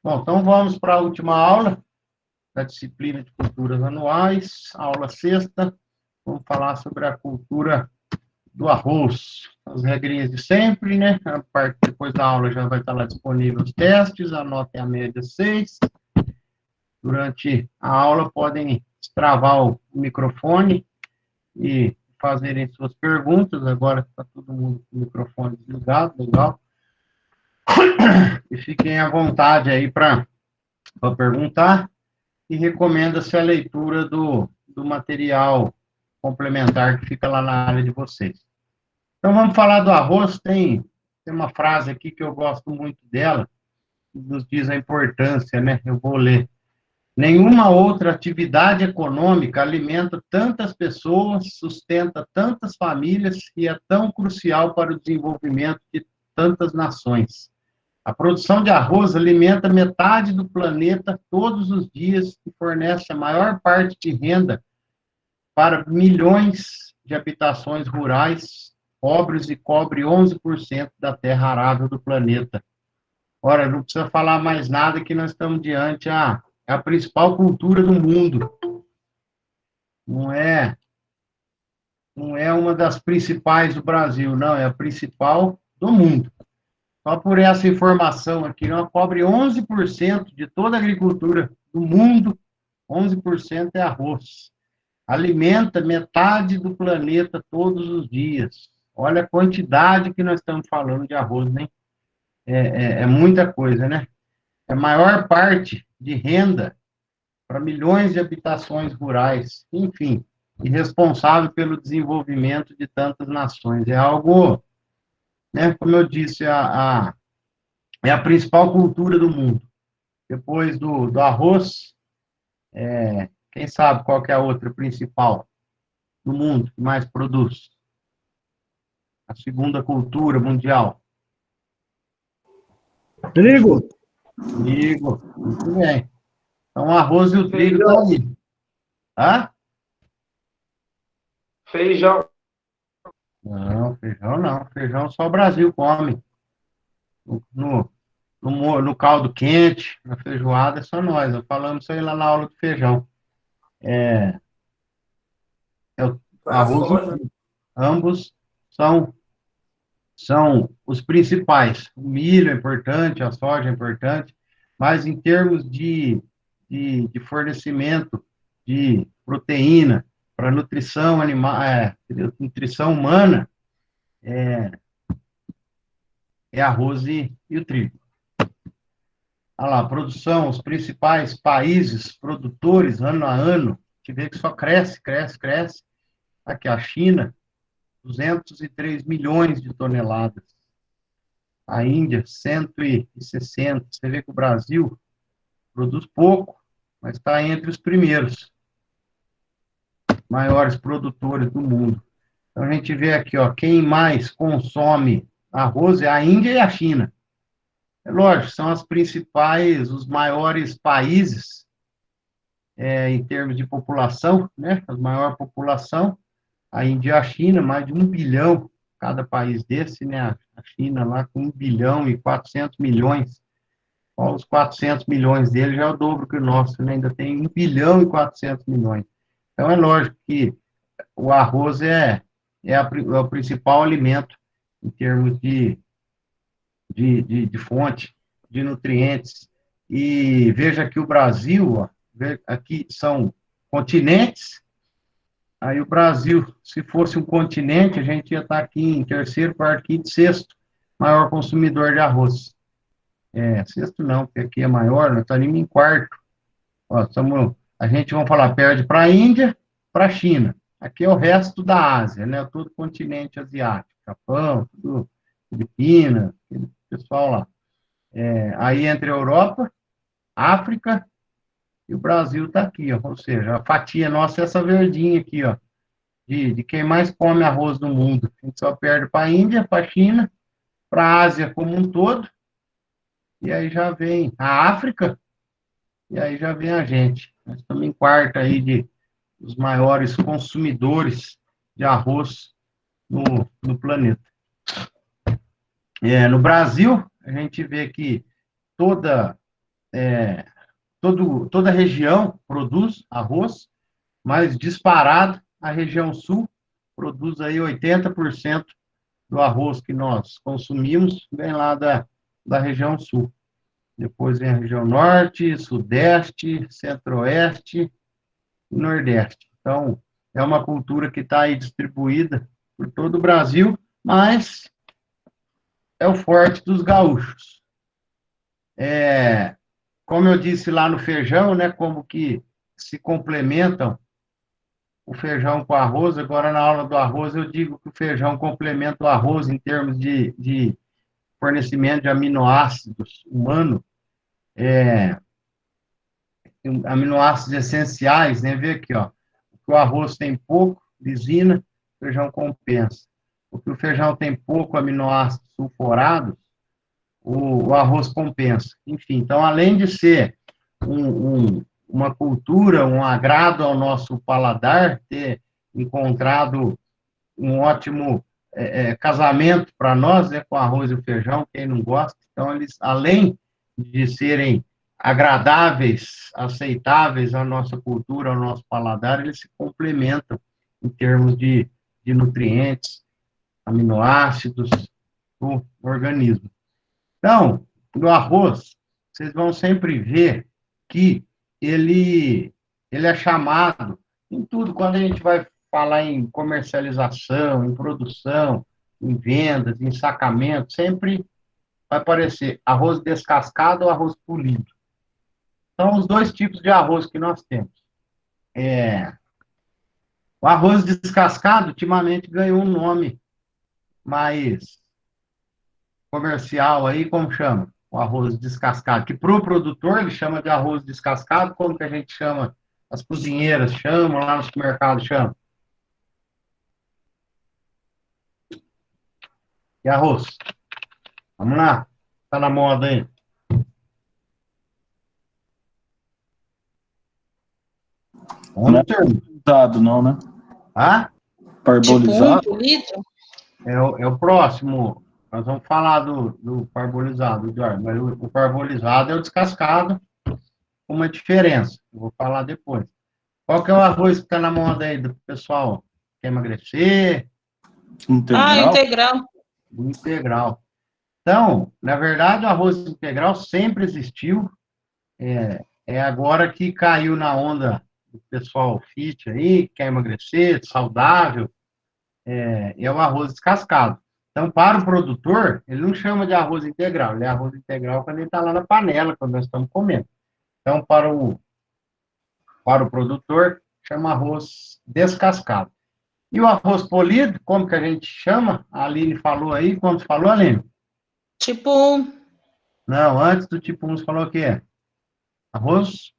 Bom, então vamos para a última aula da disciplina de culturas anuais, aula sexta. Vamos falar sobre a cultura do arroz. As regrinhas de sempre, né? A parte depois da aula já vai estar lá disponível os testes, anotem a média 6. Durante a aula podem destravar o microfone e fazerem suas perguntas. Agora está todo mundo com o microfone desligado, legal. E fiquem à vontade aí para perguntar. E recomenda-se a leitura do material complementar que fica lá na área de vocês. Então, vamos falar do arroz. Tem uma frase aqui que eu gosto muito dela, que nos diz a importância, né? Eu vou ler. Nenhuma outra atividade econômica alimenta tantas pessoas, sustenta tantas famílias e é tão crucial para o desenvolvimento de tantas nações. A produção de arroz alimenta metade do planeta todos os dias e fornece a maior parte de renda para milhões de habitações rurais pobres e cobre 11% da terra arável do planeta. Ora, não precisa falar mais nada que nós estamos diante a principal cultura do mundo. Não é uma das principais do Brasil, não, é a principal do mundo. Só por essa informação aqui, ela cobre 11% de toda a agricultura do mundo, 11% é arroz. Alimenta metade do planeta todos os dias. Olha a quantidade que nós estamos falando de arroz, né? É muita coisa, né? É a maior parte de renda para milhões de habitações rurais, enfim, e responsável pelo desenvolvimento de tantas nações. É algo, né, como eu disse, é a principal cultura do mundo. Depois do arroz, quem sabe qual que é a outra principal do mundo que mais produz? A segunda cultura mundial. Trigo. Trigo, muito bem. Então, o arroz e o trigo estão aí. Hã? Feijão. Não, feijão não. Feijão só o Brasil come. No caldo quente, na feijoada, é só nós. Nós falamos isso aí lá na aula do feijão. É o A arroz e o soja. trigo. Ambos são os principais. O milho é importante, a soja é importante, mas em termos de fornecimento de proteína para nutrição animal, nutrição humana, é arroz e o trigo. Olha lá, produção, os principais países produtores, ano a ano, a gente vê que só cresce, cresce, cresce. Aqui, a China, 203 milhões de toneladas. A Índia, 160. Você vê que o Brasil produz pouco, mas está entre os primeiros maiores produtores do mundo. Então, a gente vê aqui, ó, quem mais consome arroz é a Índia e a China. É lógico, são as principais, os maiores países em termos de população, né? A maior população, a Índia e a China, mais de 1 bilhão cada país desse, né? A China lá com 1 bilhão e 400 milhões. Ó, os 400 milhões dele já é o dobro que o nosso, né? Ainda tem 1 bilhão e 400 milhões. Então, é lógico que o arroz é o principal alimento em termos de fonte de nutrientes. E veja que o Brasil, ó, aqui são continentes, aí o Brasil, se fosse um continente, a gente ia estar aqui em terceiro, quarto, quinto, sexto maior consumidor de arroz. Sexto não, porque aqui é maior, nós estaríamos em quarto. Ó, a gente, vamos falar, perde para a Índia, para a China. Aqui é o resto da Ásia, né? Todo o continente asiático, Japão, tudo, Filipinas, aquele pessoal lá. Aí entre a Europa, África e o Brasil está aqui, ó. Ou seja, a fatia nossa é essa verdinha aqui, ó, de quem mais come arroz no mundo. A gente só perde para a Índia, para a China, para a Ásia como um todo, e aí já vem a África, e aí já vem a gente. Nós estamos em quarto aí dos maiores consumidores de arroz no planeta. No Brasil, a gente vê que toda toda a região produz arroz, mas disparado, a região sul produz aí 80% do arroz que nós consumimos, vem lá da região sul. Depois vem a região norte, sudeste, centro-oeste e nordeste. Então, é uma cultura que está aí distribuída por todo o Brasil, mas é o forte dos gaúchos. Como eu disse lá no feijão, né, como que se complementam o feijão com o arroz. Agora, na aula do arroz, eu digo que o feijão complementa o arroz em termos de fornecimento de aminoácidos humanos, aminoácidos essenciais, né? Vê aqui, ó. O arroz tem pouco, lisina, o feijão compensa. Porque o feijão tem pouco aminoácidos sulfurados, o arroz compensa. Enfim, então, além de ser uma cultura, um agrado ao nosso paladar, ter encontrado um ótimo casamento para nós, né, com arroz e feijão, quem não gosta. Então, eles, além de serem agradáveis, aceitáveis à nossa cultura, ao nosso paladar, eles se complementam em termos de nutrientes, aminoácidos do organismo. Então, no arroz, vocês vão sempre ver que ele é chamado em tudo, quando a gente vai falar em comercialização, em produção, em vendas, em sacamento, sempre vai aparecer arroz descascado ou arroz polido. São os dois tipos de arroz que nós temos. O arroz descascado, ultimamente, ganhou um nome mais comercial aí, como chama? O arroz descascado, que para o produtor ele chama de arroz descascado, como que a gente chama, as cozinheiras chamam, lá no supermercado chamam. E arroz? Vamos lá, tá na moda aí. Não é parbolizado, não, né? Ah? Parbolizado? Tipo polido? É o próximo. Nós vamos falar do parbolizado, Eduardo, mas o parbolizado é o descascado, com uma diferença. Eu vou falar depois. Qual que é o arroz que está na moda aí do pessoal? Quer emagrecer? Integral? Integral. O integral. Então, na verdade, o arroz integral sempre existiu. É agora que caiu na onda do pessoal fit aí, que quer emagrecer, saudável, é o arroz descascado. Então, para o produtor, ele não chama de arroz integral, ele é arroz integral quando ele está lá na panela, quando nós estamos comendo. Então, para o produtor, chama arroz descascado. E o arroz polido, como que a gente chama? A Aline falou aí, como você falou, Aline? Tipo 1. Não, antes do tipo 1, você falou o quê? Arroz?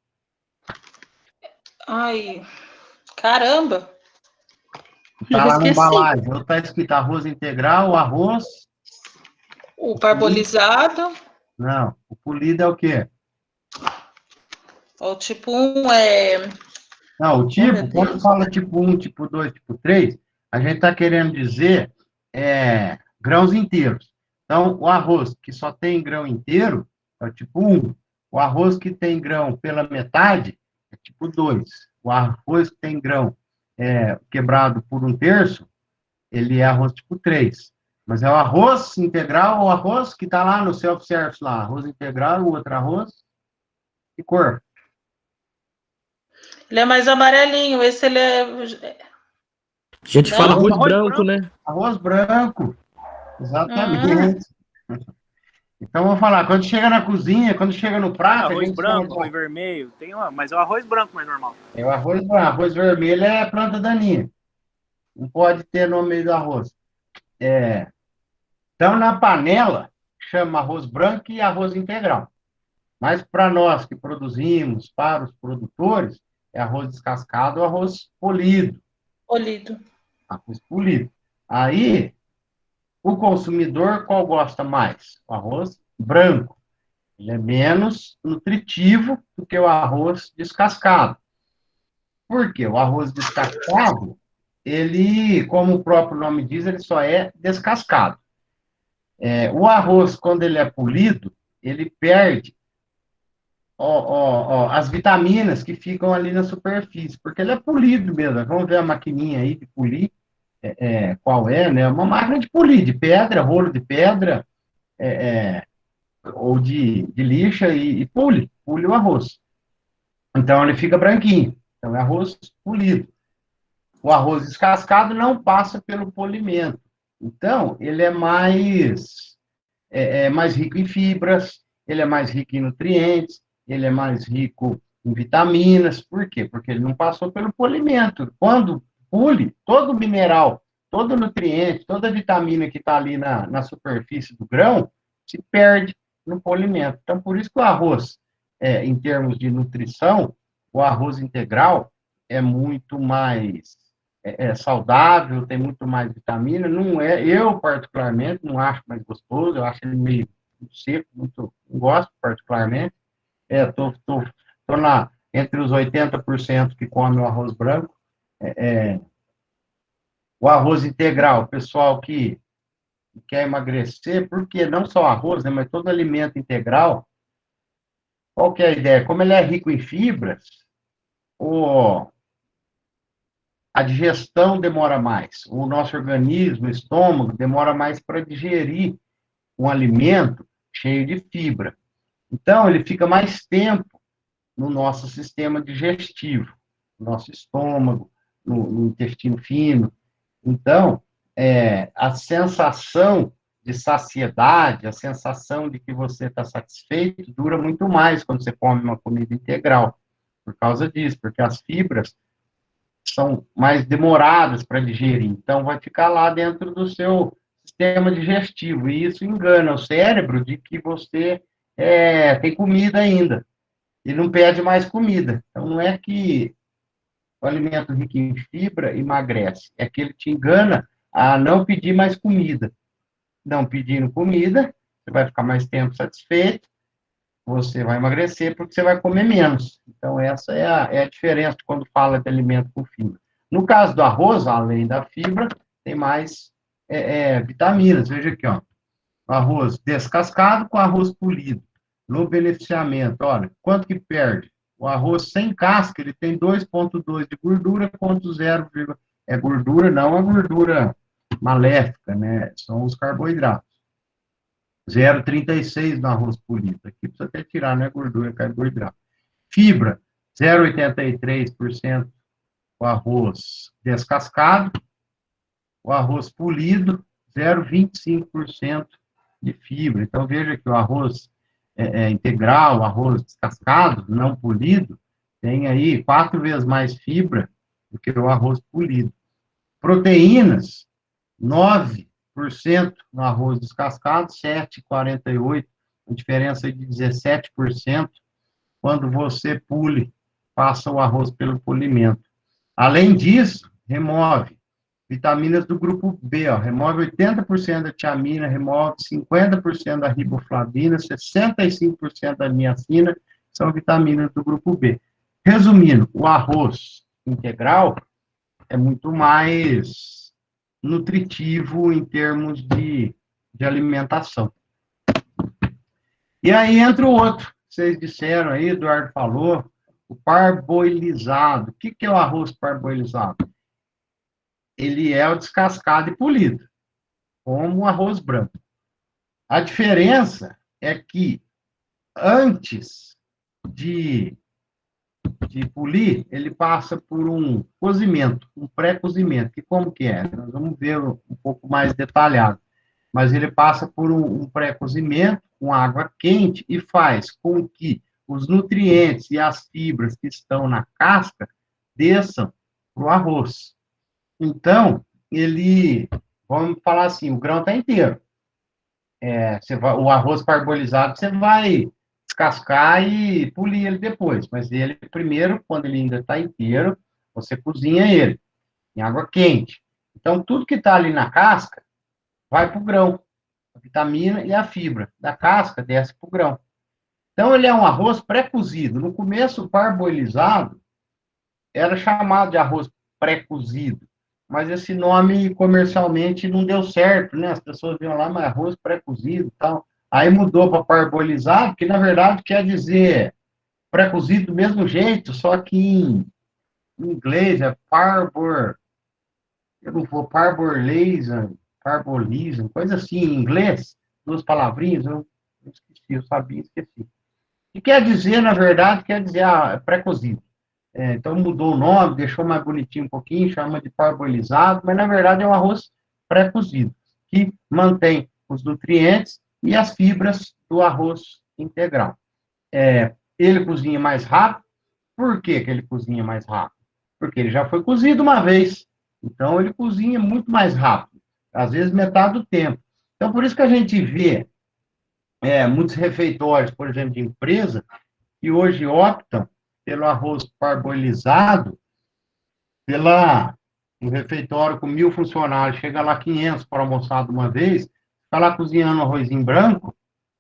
Ai, caramba. Está Eu lá na esqueci. embalagem, ou está escrito arroz integral, arroz... O parbolizado. Não, o polido é o quê? O tipo 1 é... Não, o tipo, meu quando Deus. fala tipo 1, tipo 2, tipo 3, a gente está querendo dizer grãos inteiros. Então, o arroz que só tem grão inteiro é o tipo 1. O arroz que tem grão pela metade é tipo 2. O arroz que tem grão quebrado por 1/3, ele é arroz tipo 3. Mas é o arroz integral ou arroz que está lá no self-service lá. Arroz integral, o outro arroz. Que cor? Ele é mais amarelinho. Esse ele é... A gente Não? fala arroz branco, né? Arroz branco. Exatamente. Então, vamos falar, quando chega na cozinha, quando chega no prato... Arroz branco, arroz vermelho, mas é o arroz branco mais normal. É o arroz branco. Arroz vermelho é planta daninha. Não pode ter no meio do arroz. Então, na panela, chama arroz branco e arroz integral. Mas para nós que produzimos, para os produtores, é arroz descascado ou arroz polido. Polido. Arroz polido. Aí, o consumidor, qual gosta mais? O arroz branco. Ele é menos nutritivo do que o arroz descascado. Por quê? O arroz descascado, ele, como o próprio nome diz, ele só é descascado. O arroz, quando ele é polido, ele perde as vitaminas que ficam ali na superfície, porque ele é polido mesmo. Vamos ver a maquininha aí de polir, qual é, né? Uma máquina de polir, de pedra, rolo de pedra, ou de lixa e pule o arroz. Então, ele fica branquinho. Então, é arroz polido. O arroz descascado não passa pelo polimento. Então, ele é mais rico em fibras, ele é mais rico em nutrientes, ele é mais rico em vitaminas. Por quê? Porque ele não passou pelo polimento. Quando pule, todo mineral, todo nutriente, toda vitamina que está ali na superfície do grão, se perde no polimento. Então, por isso que o arroz, em termos de nutrição, o arroz integral é muito mais saudável, tem muito mais vitamina. Não é, eu particularmente não acho mais gostoso, eu acho ele meio seco, não gosto particularmente. Tô entre os 80% que come o arroz branco. O arroz integral, o pessoal que quer emagrecer, porque não só arroz, né, mas todo alimento integral, qual que é a ideia? Como ele é rico em fibras, a digestão demora mais, o nosso organismo, o estômago, demora mais para digerir um alimento cheio de fibra. Então, ele fica mais tempo no nosso sistema digestivo, no nosso estômago, no intestino fino. Então, a sensação de saciedade, a sensação de que você está satisfeito, dura muito mais quando você come uma comida integral, por causa disso, porque as fibras são mais demoradas para digerir, então vai ficar lá dentro do seu sistema digestivo, e isso engana o cérebro de que você tem comida ainda, e não pede mais comida. Então, não é que o alimento rico em fibra emagrece, é que ele te engana a não pedir mais comida. Não pedindo comida, você vai ficar mais tempo satisfeito, você vai emagrecer porque você vai comer menos. Então, essa é a diferença quando fala de alimento com fibra. No caso do arroz, além da fibra, tem mais vitaminas. Veja aqui, ó, arroz descascado com arroz polido. No beneficiamento, olha, quanto que perde? O arroz sem casca, ele tem 2,2 de gordura, quanto 0, é gordura, não a gordura maléfica, né? São os carboidratos. 0,36 no arroz polido. Aqui precisa até tirar, não é gordura, é carboidrato. Fibra, 0,83% o arroz descascado. O arroz polido, 0,25% de fibra. Então, veja que o arroz integral, o arroz descascado, não polido, tem aí 4 vezes mais fibra do que o arroz polido. Proteínas, 9% no arroz descascado, 7,48%, uma diferença de 17% quando você passa o arroz pelo polimento. Além disso, remove vitaminas do grupo B, ó, remove 80% da tiamina, remove 50% da riboflavina, 65% da niacina, são vitaminas do grupo B. Resumindo, o arroz integral é muito mais nutritivo em termos de alimentação. E aí entra o outro, vocês disseram aí, Eduardo falou, o parboilizado. O que é o arroz parboilizado? Ele é o descascado e polido, como o arroz branco. A diferença é que antes de polir, ele passa por um cozimento, um pré-cozimento, que como que é? Nós vamos ver um pouco mais detalhado. Mas ele passa por um pré-cozimento com água quente e faz com que os nutrientes e as fibras que estão na casca desçam para o arroz. Então, vamos falar assim, o grão está inteiro. O arroz parbolizado, você vai descascar e polir ele depois, mas ele primeiro, quando ele ainda está inteiro, você cozinha ele em água quente. Então, tudo que está ali na casca vai para o grão, a vitamina e a fibra da casca desce para o grão. Então, ele é um arroz pré-cozido. No começo, o parboilizado era chamado de arroz pré-cozido, mas esse nome comercialmente não deu certo, né? As pessoas viam lá, mas arroz pré-cozido e tal. Aí mudou para parboilizado, que na verdade quer dizer pré-cozido do mesmo jeito, só que em inglês é parboiled. Eu não vou parboilizam, coisa assim, em inglês, duas palavrinhas, eu esqueci, eu sabia, esqueci. E quer dizer, na verdade, quer dizer pré-cozido. Então mudou o nome, deixou mais bonitinho um pouquinho, chama de parboilizado, mas na verdade é um arroz pré-cozido, que mantém os nutrientes e as fibras do arroz integral. Ele cozinha mais rápido. Por que que ele cozinha mais rápido? Porque ele já foi cozido uma vez. Então, ele cozinha muito mais rápido. Às vezes, metade do tempo. Então, por isso que a gente vê muitos refeitórios, por exemplo, de empresa, que hoje optam pelo arroz parboilizado, um refeitório com 1.000 funcionários, chega lá 500 para almoçar de uma vez, fica lá cozinhando arrozinho branco,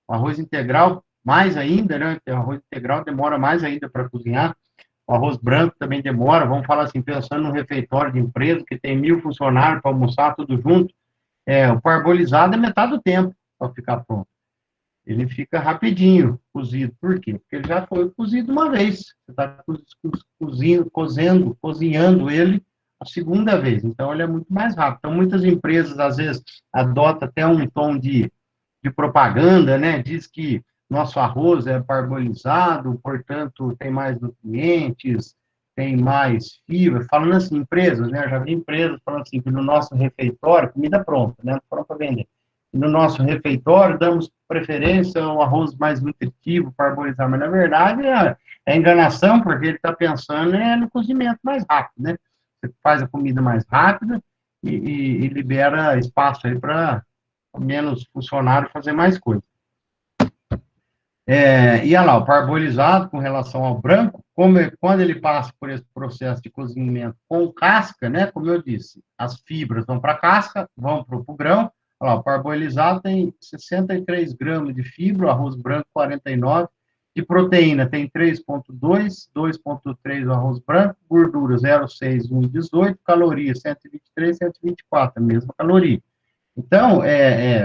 arroz integral, mais ainda, né? O arroz integral demora mais ainda para cozinhar. O arroz branco também demora, vamos falar assim, pensando no refeitório de empresa, que tem 1.000 funcionários para almoçar tudo junto, o parbolizado é metade do tempo para ficar pronto. Ele fica rapidinho cozido. Por quê? Porque ele já foi cozido uma vez. Você está cozinhando ele a segunda vez. Então, ele é muito mais rápido. Então, muitas empresas, às vezes, adotam até um tom de propaganda, né? Diz que nosso arroz é parbolizado, portanto, tem mais nutrientes, tem mais fibra. Falando assim, empresas, né? Eu já vi empresas falando assim, que no nosso refeitório, comida pronta, né? Pronta para vender. E no nosso refeitório, damos preferência ao arroz mais nutritivo, parbolizado. Mas, na verdade, é enganação, porque ele está pensando no cozimento mais rápido, né? Você faz a comida mais rápida e libera espaço aí para menos funcionário fazer mais coisa. E olha lá, o parbolizado com relação ao branco, quando ele passa por esse processo de cozimento com casca, né, como eu disse, as fibras vão para a casca, vão para o grão. Olha lá, o parbolizado tem 63 gramas de fibra, o arroz branco 49, de proteína tem 3,2, 2,3 o arroz branco, gordura 0,6, 1,18, calorias 123, 124, a mesma caloria. Então,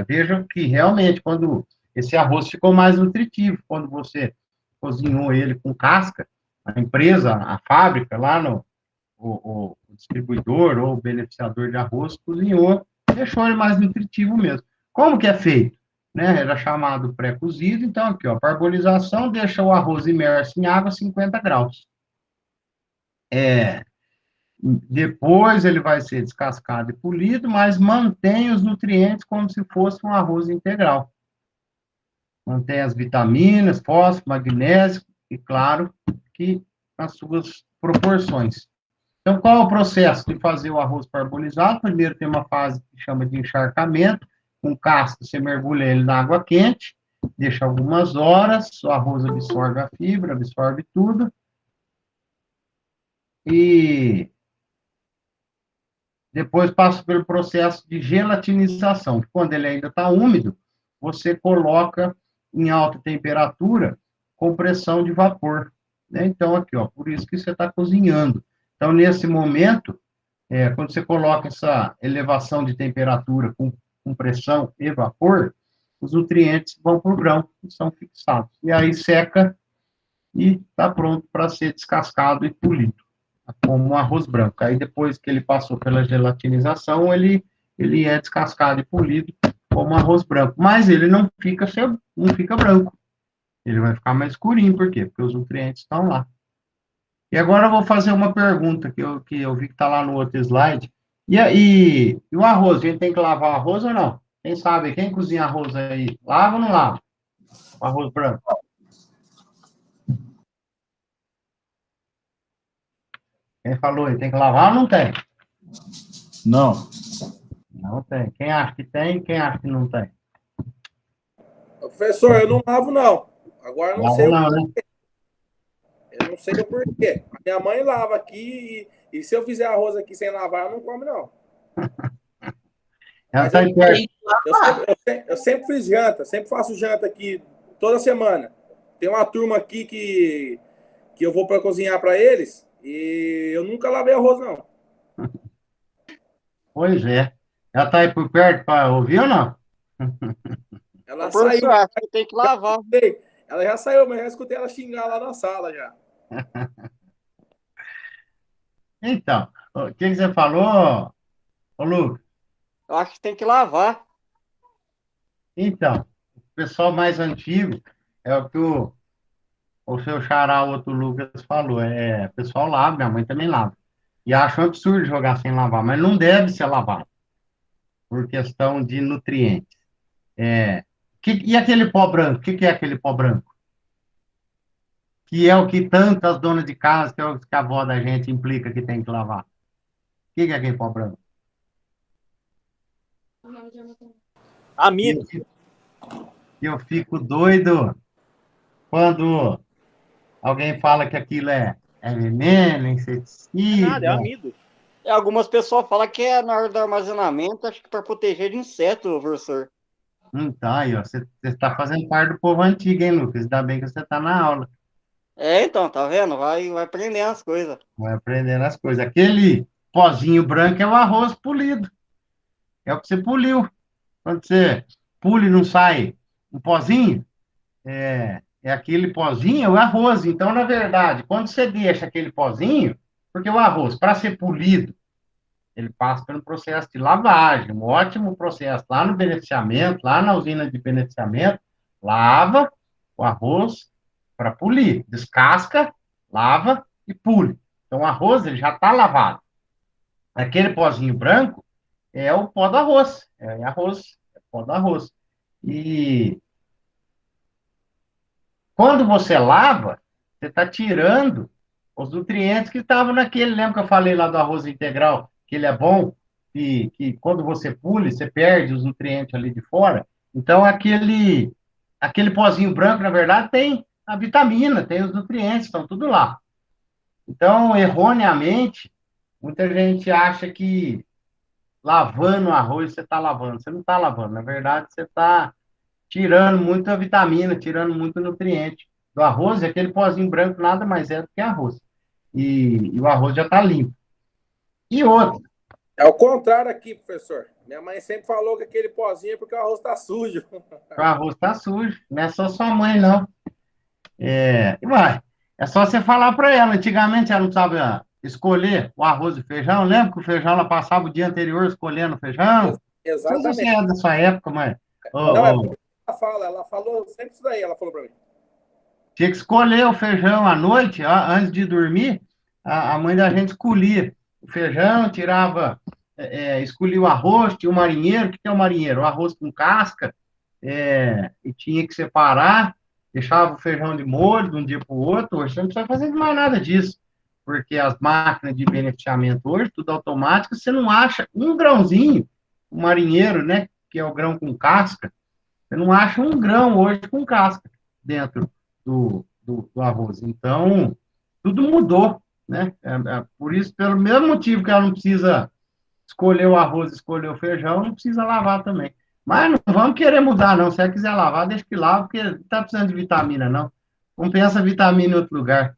vejam que realmente, quando esse arroz ficou mais nutritivo, quando você cozinhou ele com casca, a empresa, a fábrica, lá no o distribuidor ou o beneficiador de arroz, cozinhou, deixou ele mais nutritivo mesmo. Como que é feito? Né? Era chamado pré-cozido, então aqui, ó, parbolização, deixa o arroz imerso em água a 50 graus. Depois ele vai ser descascado e polido, mas mantém os nutrientes como se fosse um arroz integral. Mantém as vitaminas, fósforo, magnésio e, claro, que nas suas proporções. Então, qual é o processo de fazer o arroz parbolizado? Primeiro tem uma fase que chama de encharcamento, com casca, você mergulha ele na água quente, deixa algumas horas, o arroz absorve a fibra, absorve tudo, e depois passa pelo processo de gelatinização. Quando ele ainda está úmido, você coloca em alta temperatura com pressão de vapor. Né? Então, aqui, ó, por isso que você está cozinhando. Então, nesse momento, quando você coloca essa elevação de temperatura com pressão e vapor, os nutrientes vão para o grão, que são fixados. E aí seca e está pronto para ser descascado e polido, como um arroz branco. Aí, depois que ele passou pela gelatinização, ele é descascado e polido como arroz branco. Mas ele não fica branco. Ele vai ficar mais escurinho. Por quê? Porque os nutrientes estão lá. E agora eu vou fazer uma pergunta que eu vi que está lá no outro slide. E o arroz? A gente tem que lavar o arroz ou não? Quem sabe? Quem cozinha arroz aí? Lava ou não lava? O arroz branco. Quem falou aí? Tem que lavar ou não tem? Não. Não tem. Quem acha que tem, quem acha que não tem? Professor, eu não lavo, não. Agora eu não sei não, né? Eu não sei o porquê. A minha mãe lava aqui e se eu fizer arroz aqui sem lavar, eu não como, não. Ela tá perto. Eu sempre fiz janta, sempre faço janta aqui toda semana. Tem uma turma aqui que eu vou para cozinhar para eles e eu nunca lavei arroz, não. Pois é. Ela tá aí por perto para ouvir ou não? Ela professor, saiu. acho que tem que lavar. Ela já saiu, mas já escutei ela xingar lá na sala já. Então, o que você falou, ô Lucas? Eu acho que tem que lavar. Então, o pessoal mais antigo é o que o seu xará, o outro Lucas, falou. O pessoal lava, minha mãe também lava. E acho um absurdo jogar sem lavar, mas não deve ser lavado, por questão de nutrientes. E aquele pó branco? O que é aquele pó branco? Que é o que tanto as donas de casa, que é o que a avó da gente implica que tem que lavar. O que é aquele pó branco? Amido. Eu fico doido quando alguém fala que aquilo é veneno, Não é inseticida. nada, é amido. Algumas pessoas falam que é na hora do armazenamento, acho que para proteger de inseto, professor. Então, aí, ó, você está fazendo parte do povo antigo, hein, Lucas? Ainda bem que você está na aula. Então, tá vendo? Vai aprendendo as coisas. Vai aprendendo as coisas. Aquele pozinho branco é o arroz polido. É o que você poliu. Quando você pule e não sai um pozinho, é aquele pozinho, é o arroz. Então, na verdade, quando você deixa aquele pozinho, porque o arroz, para ser polido, ele passa pelo processo de lavagem, um ótimo processo lá no beneficiamento, lá na usina de beneficiamento, lava o arroz para polir, descasca, lava e pule. Então, o arroz, ele já está lavado. Aquele pozinho branco é o pó do arroz, é pó do arroz. E quando você lava, você está tirando os nutrientes que estavam naquele. Lembra que eu falei lá do arroz integral, que ele é bom, e que quando você pule, você perde os nutrientes ali de fora? Então, aquele pozinho branco, na verdade, tem a vitamina, tem os nutrientes, estão tudo lá. Então, erroneamente, muita gente acha que lavando o arroz você está lavando. Você não está lavando, na verdade, você está tirando muita vitamina, tirando muito nutriente do arroz, e aquele pozinho branco nada mais é do que arroz. E o arroz já está limpo. E outro, É o contrário aqui, professor. Minha mãe sempre falou que aquele pozinho é porque o arroz está sujo. o arroz está sujo, não é só sua mãe, não. É só você falar para ela. Antigamente ela não sabia escolher o arroz e o feijão. Lembra que o feijão ela passava o dia anterior escolhendo o feijão? Não sei se você Exatamente. é da sua época, mas... Não, é porque ela falou sempre isso daí, ela falou para mim. Tinha que escolher o feijão à noite, antes de dormir, a mãe da gente escolhia o feijão, tirava, escolhia o arroz, tinha o marinheiro. O que é o marinheiro? O arroz com casca, e tinha que separar, deixava o feijão de molho de um dia para o outro. Hoje você não precisa fazer mais nada disso, porque as máquinas de beneficiamento hoje, tudo automático, você não acha um grãozinho, o marinheiro, né, que é o grão com casca, você não acha um grão hoje com casca dentro do arroz. Então, tudo mudou, né? Por isso, pelo mesmo motivo que ela não precisa escolher o arroz, escolher o feijão, não precisa lavar também. Mas não vamos querer mudar, não. Se ela quiser lavar, deixa que lava, porque não está precisando de vitamina, não. Compensa vitamina em outro lugar.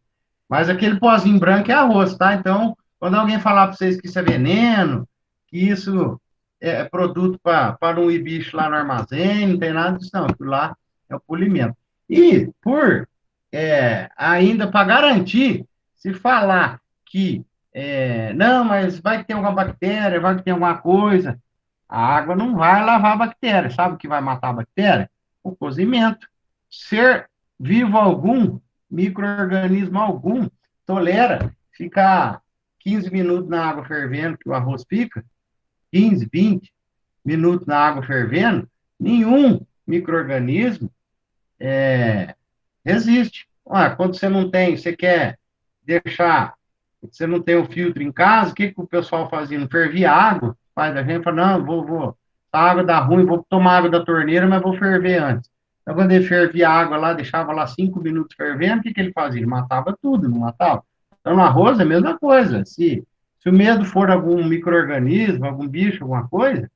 Mas aquele pozinho branco é arroz, tá? Então, quando alguém falar para vocês que isso é veneno, que isso é produto para não ir bicho lá no armazém, não tem nada disso, não. Aquilo lá é o polimento. E, ainda para garantir, se falar que não, mas vai ter alguma bactéria, vai ter alguma coisa, a água não vai lavar a bactéria. Sabe o que vai matar a bactéria? O cozimento. Ser vivo algum, micro-organismo algum, tolera ficar 15 minutos na água fervendo, que o arroz fica, 15, 20 minutos na água fervendo, nenhum micro-organismo resiste. Quando você quer deixar, você não tem o filtro em casa, o que o pessoal fazia? Não fervia água, faz a gente fala, não, a água dá ruim, vou tomar água da torneira, mas vou ferver antes. Então, quando ele fervia a água lá, deixava lá 5 minutos fervendo, o que ele fazia? Ele matava tudo, não matava? Então, no arroz é a mesma coisa. Se o medo for algum micro-organismo, algum bicho, alguma coisa,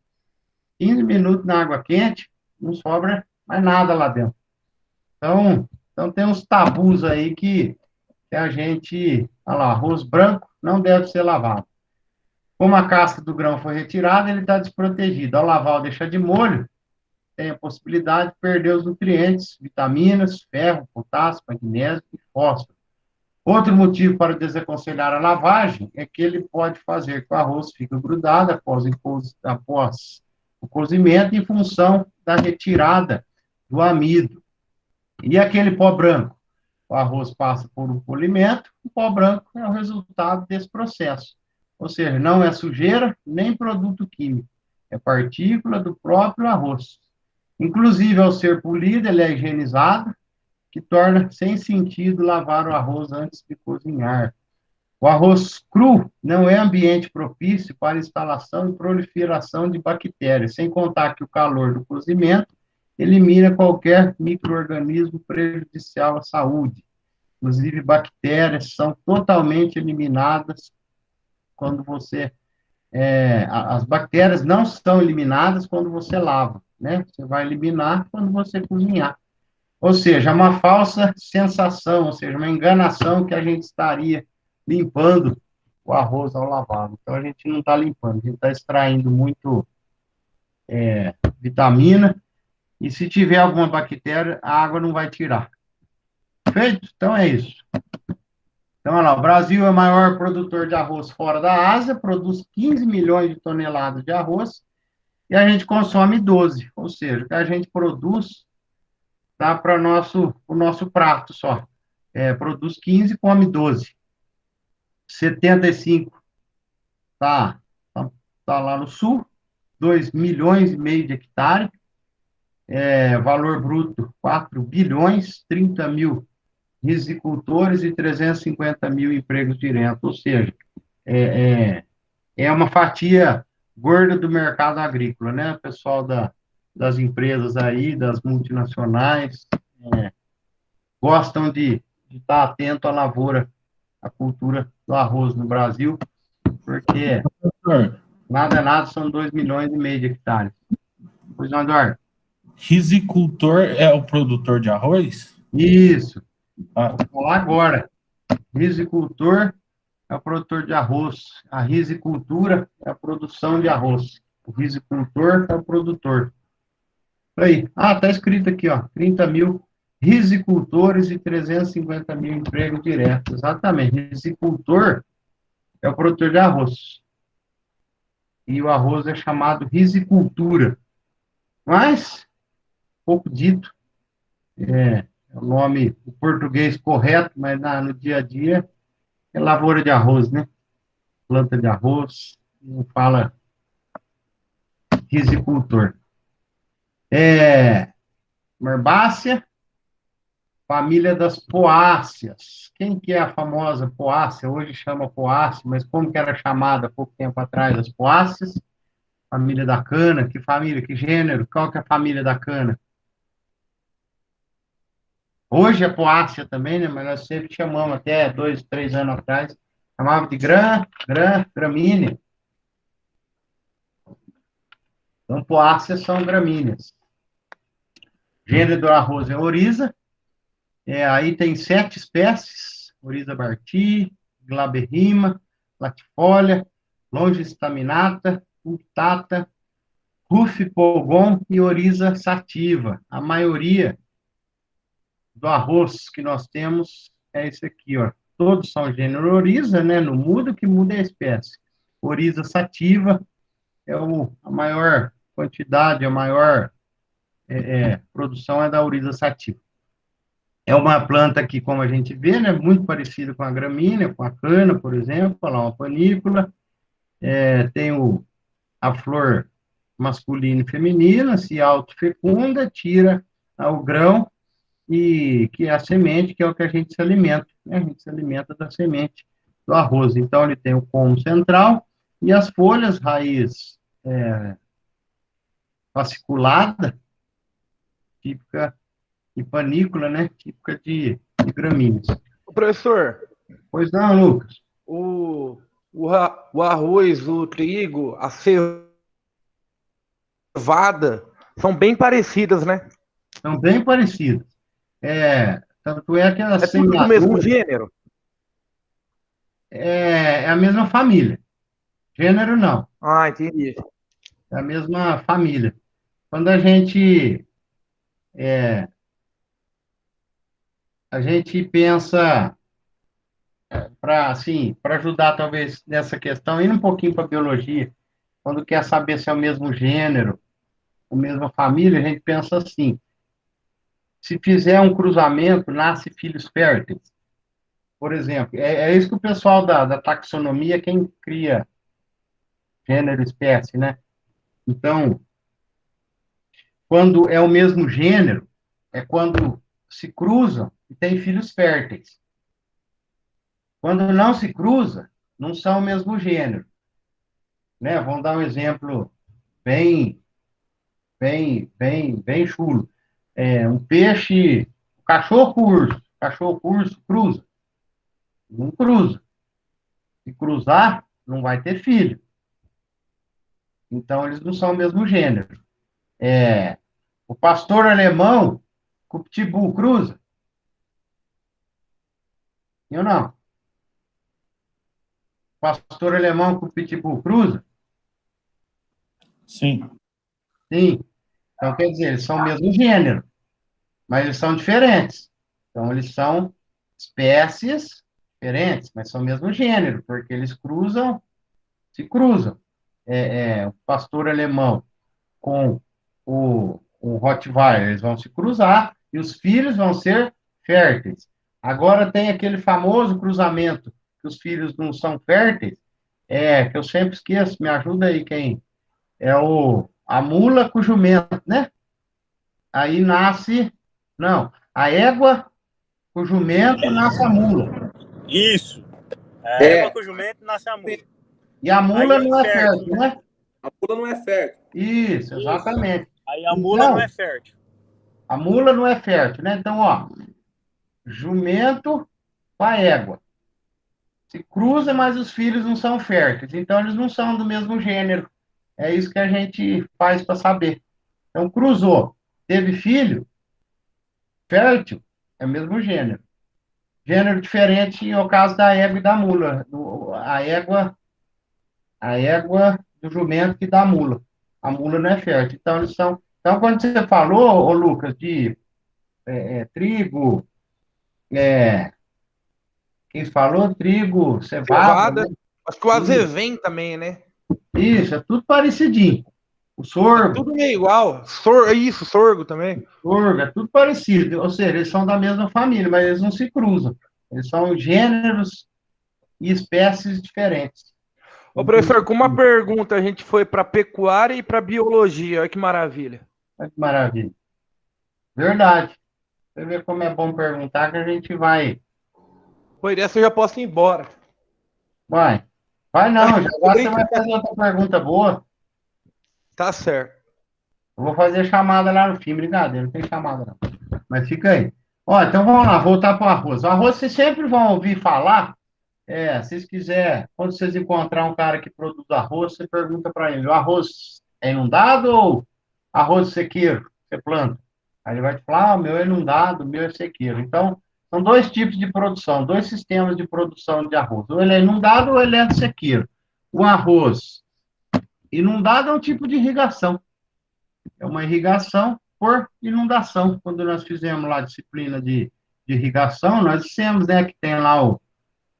15 minutos na água quente, não sobra mais nada lá dentro. Então tem uns tabus aí que a gente... Olha lá, arroz branco não deve ser lavado. Como a casca do grão foi retirada, ele está desprotegido. Ao lavar ou deixar de molho, tem a possibilidade de perder os nutrientes, vitaminas, ferro, potássio, magnésio e fósforo. Outro motivo para desaconselhar a lavagem é que ele pode fazer que o arroz fique grudado após o cozimento em função da retirada do amido. E aquele pó branco? O arroz passa por um polimento, o pó branco é o resultado desse processo. Ou seja, não é sujeira nem produto químico, é partícula do próprio arroz. Inclusive, ao ser polido, ele é higienizado, que torna sem sentido lavar o arroz antes de cozinhar. O arroz cru não é ambiente propício para instalação e proliferação de bactérias, sem contar que o calor do cozimento elimina qualquer micro-organismo prejudicial à saúde. Inclusive, bactérias são totalmente eliminadas quando você... as bactérias não são eliminadas quando você lava, né? Você vai eliminar quando você cozinhar. Ou seja, uma falsa sensação, ou seja, uma enganação que a gente estaria limpando o arroz ao lavá-lo. Então, a gente não está limpando, a gente está extraindo muito vitamina, e se tiver alguma bactéria, a água não vai tirar. Feito? Então, é isso. Então, olha lá, o Brasil é o maior produtor de arroz fora da Ásia, produz 15 milhões de toneladas de arroz, e a gente consome 12, ou seja, o que a gente produz dá para o nosso prato só. Produz 15, come 12. 75 tá lá no sul, 2 milhões e meio de hectares, valor bruto 4 bilhões, 30 mil risicultores e 350 mil empregos diretos, ou seja, é uma fatia gorda do mercado agrícola, né? O pessoal das empresas aí, das multinacionais, gostam de estar atento à lavoura, à cultura do arroz no Brasil, porque nada, são 2 milhões e meio de hectares. Pois não, Eduardo? Risicultor é o produtor de arroz? Isso. Vou falar agora. Risicultor é o produtor de arroz. A risicultura é a produção de arroz. O risicultor é o produtor. Aí. Tá escrito aqui, ó. 30 mil risicultores e 350 mil empregos diretos. Exatamente. Risicultor é o produtor de arroz. E o arroz é chamado risicultura. Mas, pouco dito, é o nome, o português correto, mas no dia a dia é lavoura de arroz, né? Planta de arroz, não fala risicultor. Herbácea, família das poáceas. Quem que é a famosa poácea? Hoje chama poácea, mas como que era chamada há pouco tempo atrás? As poáceas, família da cana. Que família, que gênero? Qual que é a família da cana? Hoje é poácea também, né? Mas nós sempre chamamos, até 2, 3 anos atrás, chamava de gramínea. Então, poáceas são gramíneas. Gênero do arroz é oriza. Aí tem 7 espécies: Oriza barti, glaberrima, latifolia, longistaminata, punctata, rufipogon e Oriza sativa. A maioria do arroz que nós temos é esse aqui, ó. Todos são gênero Oriza, né? Não muda, o que muda é a espécie. Oriza sativa é a maior quantidade, a maior produção é da Oriza sativa. É uma planta que, como a gente vê, né, muito parecida com a gramínea, com a cana, por exemplo, olha lá, uma panícula, tem a flor masculina e feminina, se autofecunda, tira o grão, e que é a semente, que é o que a gente se alimenta, né? A gente se alimenta da semente do arroz. Então, ele tem o como central, e as folhas, raiz fasciculada, típica de panícula, né? Típica de gramíneas. Professor, Pois não, Lucas? o arroz, o trigo, a cevada são bem parecidas, né? São bem parecidas. Tanto é que a É tudo do mesmo gênero? É a mesma família. Gênero, não. Ah, entendi. É a mesma família. quando a gente pensa para assim, para ajudar talvez nessa questão, indo um pouquinho para biologia, quando quer saber se é o mesmo gênero, a mesma família, a gente pensa assim: se fizer um cruzamento, nasce filhos férteis. Por exemplo, é isso que o pessoal da taxonomia, quem cria gênero, espécie, né? Então, quando é o mesmo gênero, é quando se cruzam e tem filhos férteis. Quando não se cruza, não são o mesmo gênero, né? Vamos dar um exemplo bem, bem chulo. Um peixe, cachorro com urso cruza, não cruza. Se cruzar, não vai ter filho. Então, eles não são o mesmo gênero. O pastor alemão com o pitbull cruza? Eu não. Pastor alemão com o pitbull cruza? Sim. Sim. Então, quer dizer, eles são o mesmo gênero, mas eles são diferentes. Então, eles são espécies diferentes, mas são o mesmo gênero, porque eles se cruzam. O pastor alemão com o Rottweiler, eles vão se cruzar e os filhos vão ser férteis. Agora tem aquele famoso cruzamento que os filhos não são férteis, que eu sempre esqueço, me ajuda aí quem? A mula com o jumento, né? Aí nasce, não, a égua com o jumento nasce a mula. Isso. A égua com o jumento nasce a mula. E a mula Aí é não é infértil. fértil, né? A mula não é fértil. Isso, exatamente. Aí a mula não é fértil. A mula não é fértil, né? Então, ó, jumento com a égua. Se cruza, mas os filhos não são férteis. Então, eles não são do mesmo gênero. É isso que a gente faz para saber. Então, cruzou, teve filho, fértil, é o mesmo gênero. Gênero diferente é o caso da égua e da mula. A égua do jumento e da mula. A mula não é fértil. Então, eles são. Então, quando você falou, ô Lucas, de trigo, quem falou trigo, cevada, Cevada. né? Acho que o azevém também, né? Isso, é tudo parecidinho. O É sorgo, tudo meio igual. Isso, sorgo também. é tudo parecido. Ou seja, eles são da mesma família, mas eles não se cruzam. Eles são gêneros e espécies diferentes. Ô, professor, com uma pergunta, a gente foi para pecuária e para biologia. Olha que maravilha. Olha que maravilha. Verdade. Você vê como é bom perguntar que a gente vai. Foi dessa eu já posso ir embora. Vai não, já agora você vai fazer outra pergunta boa. Tá certo. Eu vou fazer chamada lá no fim, brincadeira, não tem chamada não. Mas fica aí. Ó, então vamos lá, voltar para o arroz. O arroz vocês sempre vão ouvir falar. Se vocês quiserem, quando vocês encontrar um cara que produz arroz, você pergunta para ele: o arroz é inundado ou arroz sequeiro? Você planta. Aí ele vai te falar: o meu é inundado, o meu é sequeiro. Então, são dois tipos de produção, dois sistemas de produção de arroz. Ou ele é inundado ou ele é sequeiro. O arroz inundado é um tipo de irrigação. É uma irrigação por inundação. Quando nós fizemos lá a disciplina de irrigação, nós dissemos, né, que tem lá o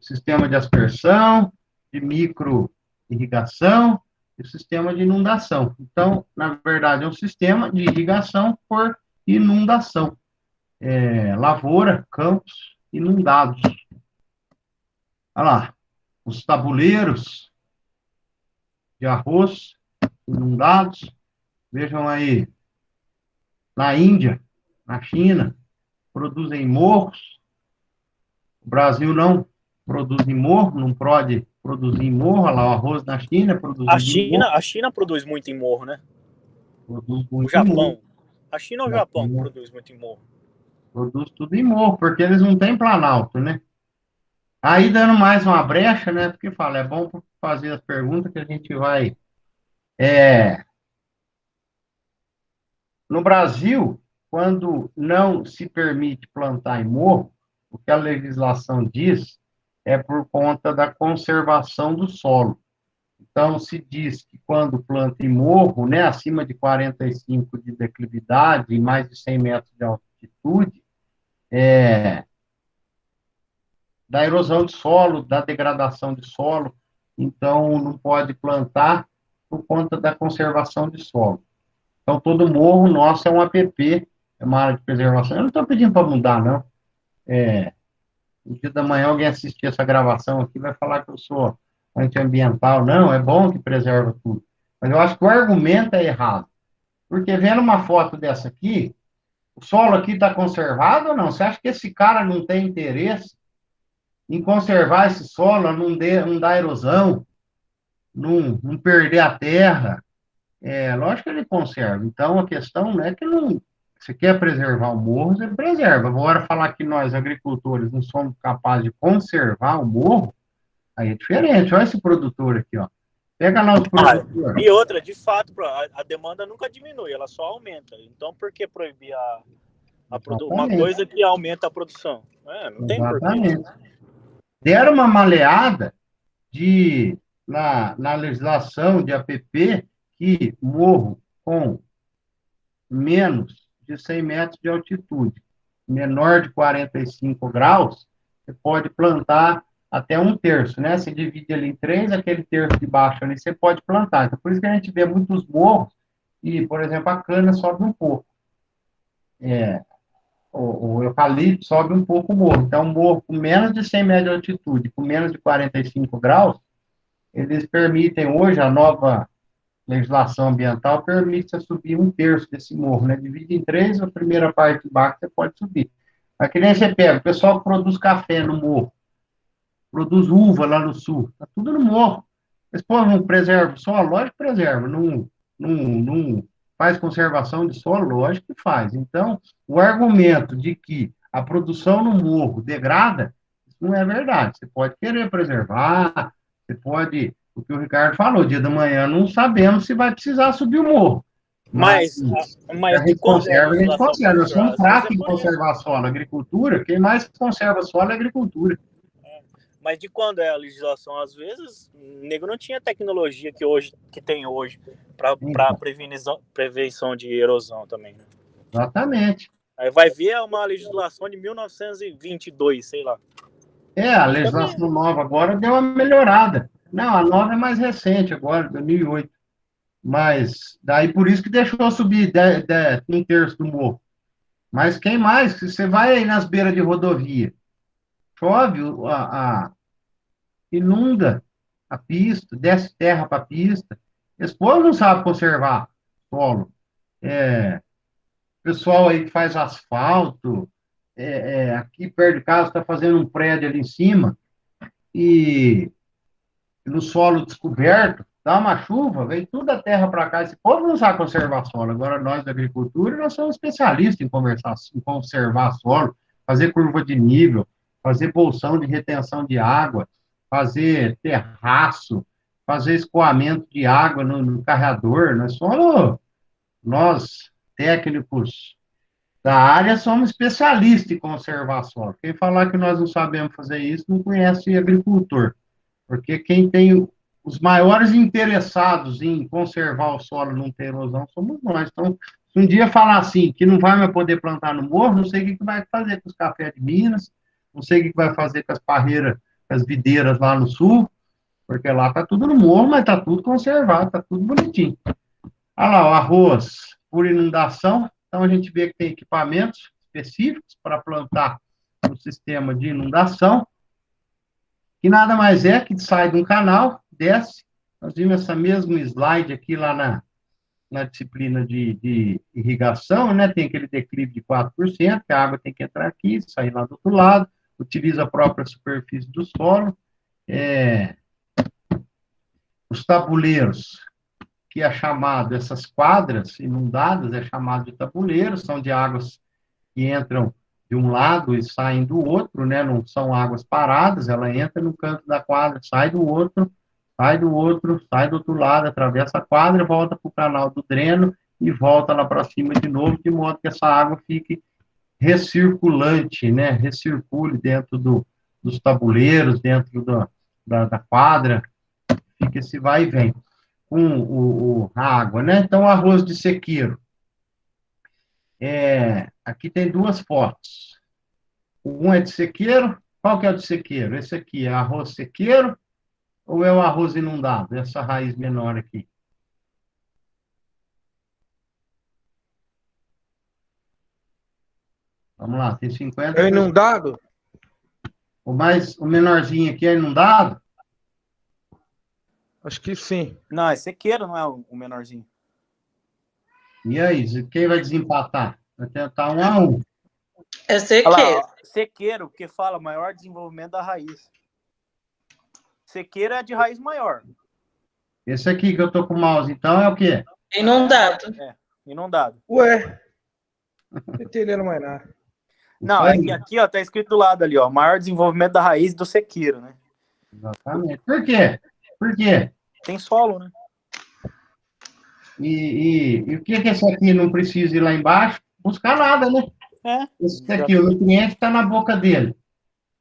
sistema de aspersão, de micro-irrigação e o sistema de inundação. Então, na verdade, é um sistema de irrigação por inundação. Lavoura, campos inundados. Olha lá, os tabuleiros de arroz inundados. Vejam aí, na Índia, na China, produzem morros. O Brasil não produz em morro, não pode produzir em morro. Olha lá, o arroz na China produz em morro. A China produz muito em morro, né? Produz muito O Japão. em morro. A China ou o Japão produz muito em morro? Produz tudo em morro, porque eles não têm planalto, né? Aí, dando mais uma brecha, né? Porque fala, é bom fazer as perguntas que a gente vai. No Brasil, quando não se permite plantar em morro, o que a legislação diz é por conta da conservação do solo. Então, se diz que quando planta em morro, né, acima de 45 de declividade e mais de 100 metros de altitude, da erosão de solo, da degradação de solo, então não pode plantar por conta da conservação de solo. Então, todo morro nosso é um APP, é uma área de preservação. Eu não estou pedindo para mudar, não. No dia da manhã, alguém assistir essa gravação aqui vai falar que eu sou antiambiental. Não, é bom que preserva tudo. Mas eu acho que o argumento é errado. Porque vendo uma foto dessa aqui, o solo aqui está conservado ou não? Você acha que esse cara não tem interesse em conservar esse solo, não dar erosão, não perder a terra? Lógico que ele conserva. Então, a questão não é que não... Você quer preservar o morro, você preserva. Agora, falar que nós, agricultores, não somos capazes de conservar o morro, aí é diferente. Olha esse produtor aqui, ó. Pega lá os produtores. E outra, de fato, a demanda nunca diminui, ela só aumenta. Então, por que proibir uma coisa que aumenta a produção? Não tem porquê. Deram uma maleada na legislação de APP que morro com menos de 100 metros de altitude, menor de 45 graus, você pode plantar até 1/3, né? Você divide ali em 3, aquele terço de baixo ali você pode plantar. Então, por isso que a gente vê muitos morros e, por exemplo, a cana sobe um pouco. O eucalipto sobe um pouco o morro. Então, um morro com menos de 100 metros de altitude, com menos de 45 graus, eles permitem hoje, a nova legislação ambiental permite você subir 1/3 desse morro, né? Divide em 3, a primeira parte de baixo você pode subir. Mas que nem você pega, o pessoal que produz café no morro, produz uva lá no sul, tá tudo no morro. Esse povo não preserva o solo? Lógico que preserva. Não faz conservação de solo? Lógico que faz. Então, o argumento de que a produção no morro degrada, isso não é verdade. Você pode querer preservar, você pode... O que o Ricardo falou, dia da manhã, não sabemos se vai precisar subir o morro. Mas a gente conserva, a gente conserva. Nós somos fracos em conservar solo. A agricultura, quem mais conserva solo é a agricultura. Mas de quando é a legislação? Às vezes, o nego não tinha tecnologia que tem hoje para prevenção de erosão também. Né? Exatamente. Aí vai ver uma legislação de 1922, sei lá. A legislação nova agora deu uma melhorada. Não, a nova é mais recente agora, 2008. Mas, daí por isso que deixou subir 1/3 do morro. Mas quem mais? Se você vai aí nas beiras de rodovia, chove, inunda a pista, desce terra para a pista. Esse povo não sabe conservar solo. Pessoal aí que faz asfalto, aqui perto de casa está fazendo um prédio ali em cima, e no solo descoberto, dá uma chuva, vem toda a terra para cá. Esse povo não sabe conservar solo. Agora, nós da agricultura, nós somos especialistas em conservar solo, fazer curva de nível, fazer bolsão de retenção de água, fazer terraço, fazer escoamento de água no carreador. Nós, técnicos da área, somos especialistas em conservar solo. Quem falar que nós não sabemos fazer isso, não conhece agricultor. Porque quem tem os maiores interessados em conservar o solo e não ter erosão somos nós. Então, se um dia falar assim, que não vai mais poder plantar no morro, não sei o que vai fazer com os cafés de Minas, não sei o que vai fazer com as parreiras, com as videiras lá no sul, porque lá está tudo no morro, mas está tudo conservado, está tudo bonitinho. Olha lá, o arroz por inundação. Então, a gente vê que tem equipamentos específicos para plantar no sistema de inundação, que nada mais é que sai de um canal, desce. Nós vimos essa mesma slide aqui lá na disciplina de irrigação, né? Tem aquele declive de 4%, que a água tem que entrar aqui, sair lá do outro lado, utiliza a própria superfície do solo. Os tabuleiros, que é chamado, essas quadras inundadas, é chamado de tabuleiros, são de águas que entram de um lado e saem do outro, né? Não são águas paradas, ela entra no canto da quadra, sai do outro, sai do outro lado, atravessa a quadra, volta para o canal do dreno e volta lá para cima de novo, de modo que essa água fique recirculante, né? Recircule dentro dos tabuleiros, dentro da quadra, fica esse vai e vem com a água, né? Então, o arroz de sequeiro. Aqui tem duas fotos. Um é de sequeiro. Qual que é o de sequeiro? Esse aqui é arroz sequeiro ou é o arroz inundado? Essa raiz menor aqui. Vamos lá, tem 50. É inundado? O menorzinho aqui é inundado? Acho que sim. Não, é sequeiro, não é o menorzinho. E aí, quem vai desempatar? Vai tentar 1-1. É Olha sequeiro. lá, ó, sequeiro, porque fala maior desenvolvimento da raiz. Sequeiro é de raiz maior. Esse aqui que eu tô com o mouse, então, é o quê? Inundado. Inundado. Ué. Não tô entendendo mais nada. Não, é que aqui, ó, tá escrito do lado ali, ó, maior desenvolvimento da raiz do sequeiro, né? Exatamente. Por quê? Por quê? Tem solo, né? E o que esse aqui não precisa ir lá embaixo? Buscar nada, né? Esse aqui, o nutriente está na boca dele.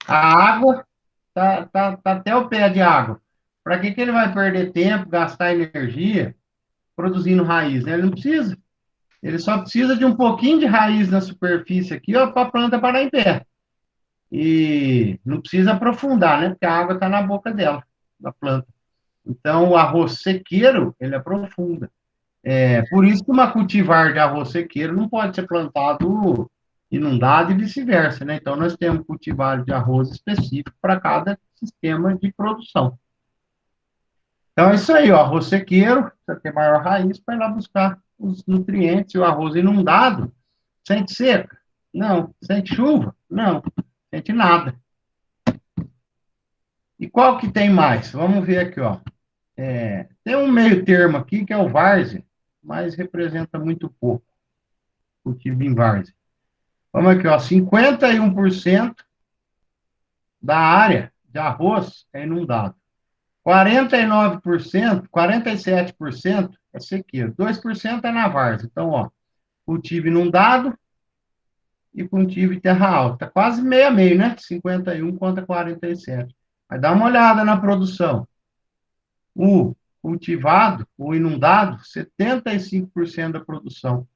A água tá até o pé de água. Para que ele vai perder tempo, gastar energia produzindo raiz, né? Ele não precisa. Ele só precisa de um pouquinho de raiz na superfície aqui, ó, para a planta parar em pé. E não precisa aprofundar, né? Porque a água está na boca dela, da planta. Então, o arroz sequeiro, ele aprofunda. Por isso que uma cultivar de arroz sequeiro não pode ser plantado inundado e vice-versa, né? Então, nós temos cultivar de arroz específico para cada sistema de produção. Então, é isso aí, ó, arroz sequeiro, você tem maior raiz, para ir lá buscar os nutrientes. E o arroz inundado, sente seca? Não. Sente chuva? Não. Sente nada. E qual que tem mais? Vamos ver aqui, ó. Tem um meio termo aqui, que é o várzea, mas representa muito pouco cultivo em várzea. Vamos aqui, ó, 51% da área de arroz é inundado. 49%, 47% é sequeiro. 2% é na várzea. Então, ó, cultivo inundado e cultivo em terra alta. Quase meio a meio, né? 51 contra 47. Mas dá uma olhada na produção. O cultivado, o inundado, 75% da produção,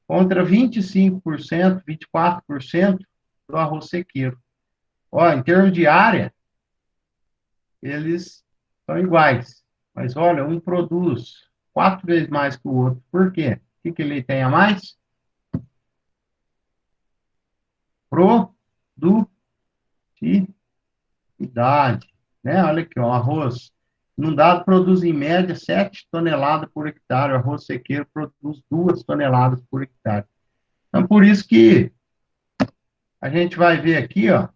contra 25%, 24% do arroz sequeiro. Ó, em termos de área, eles são iguais. Mas, olha, um produz 4 vezes mais que o outro. Por quê? O que ele tem a mais? Produtividade. Né? Olha aqui, ó, arroz inundado produz, em média, 7 toneladas por hectare. O arroz sequeiro produz 2 toneladas por hectare. Então, por isso que a gente vai ver aqui, ó,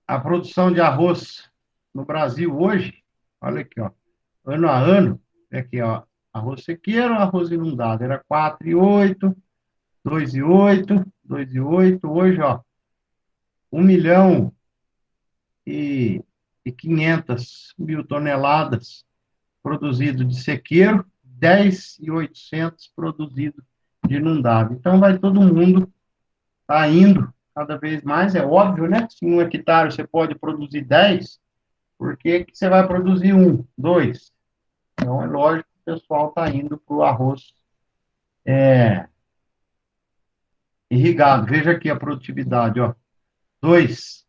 a produção de arroz no Brasil hoje, olha aqui, ó, ano a ano, aqui, ó, arroz sequeiro, arroz inundado, era 4,8, 2,8, 2,8, hoje, ó, 1.500.000 toneladas produzido de sequeiro, 10.800 produzido de inundado. Então, vai todo mundo tá indo cada vez mais, é óbvio, né? Se um hectare você pode produzir 10, por que você vai produzir 1, 2? Então, é lógico que o pessoal está indo para o arroz irrigado. Veja aqui a produtividade, ó. 2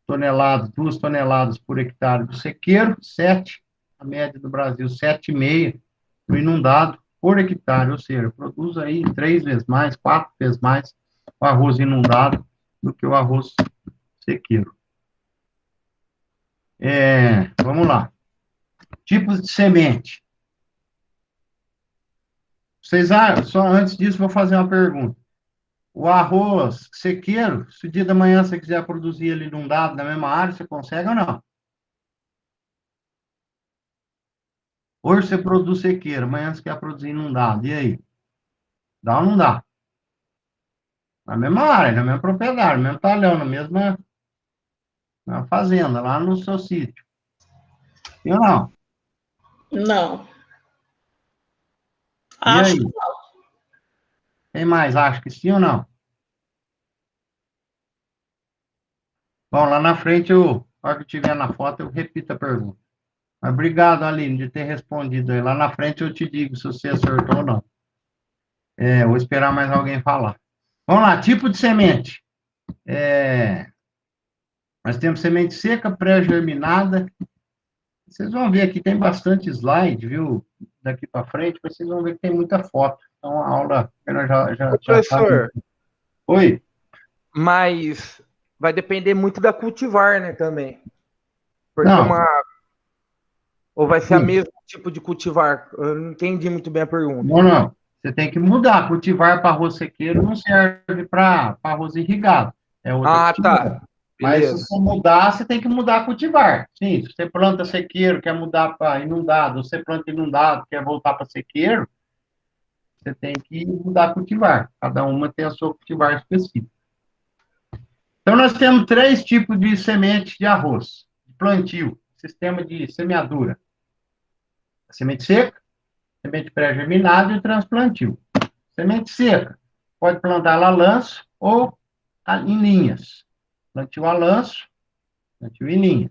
toneladas por hectare do sequeiro, 7, a média do Brasil, 7,5 do inundado por hectare, ou seja, produz aí 3 vezes mais, 4 vezes mais o arroz inundado do que o arroz sequeiro. Vamos lá. Tipos de semente. Só antes disso, vou fazer uma pergunta. O arroz sequeiro, se o dia da manhã você quiser produzir ele inundado na mesma área, você consegue ou não? Hoje você produz sequeiro, amanhã você quer produzir inundado, e aí? Dá ou não dá? Na mesma área, na mesma propriedade, no mesmo talhão, na fazenda, lá no seu sítio. Sim ou não? Não. E Acho aí? que não. Quem mais acha que sim ou não? Bom, lá na frente Na hora que estiver na foto, eu repito a pergunta. Mas obrigado, Aline, de ter respondido aí. Lá na frente eu te digo se você acertou ou não. Vou esperar mais alguém falar. Vamos lá, tipo de semente. Nós temos semente seca, pré-germinada. Vocês vão ver aqui, tem bastante slide, viu? Daqui para frente, mas vocês vão ver que tem muita foto. Então, a aula já Professor, Oi? mas vai depender muito da cultivar, né, também. Porque Não. Ou vai ser Sim. a mesmo tipo de cultivar? Eu não entendi muito bem a pergunta. Não. Você tem que mudar. Cultivar para arroz sequeiro não serve para arroz irrigado. É outra cultivar. Tá. Mas Beleza. se você mudar, você tem que mudar cultivar. Sim, se você planta sequeiro, quer mudar para inundado, você planta inundado, quer voltar para sequeiro, você tem que mudar cultivar. Cada uma tem a sua cultivar específica. Então, nós temos 3 tipos de semente de arroz. Plantio, sistema de semeadura. A semente seca, semente pré-germinada e o transplantio. Semente seca, pode plantar ela a lanço ou em linhas. Plantio a lanço, plantio em linha.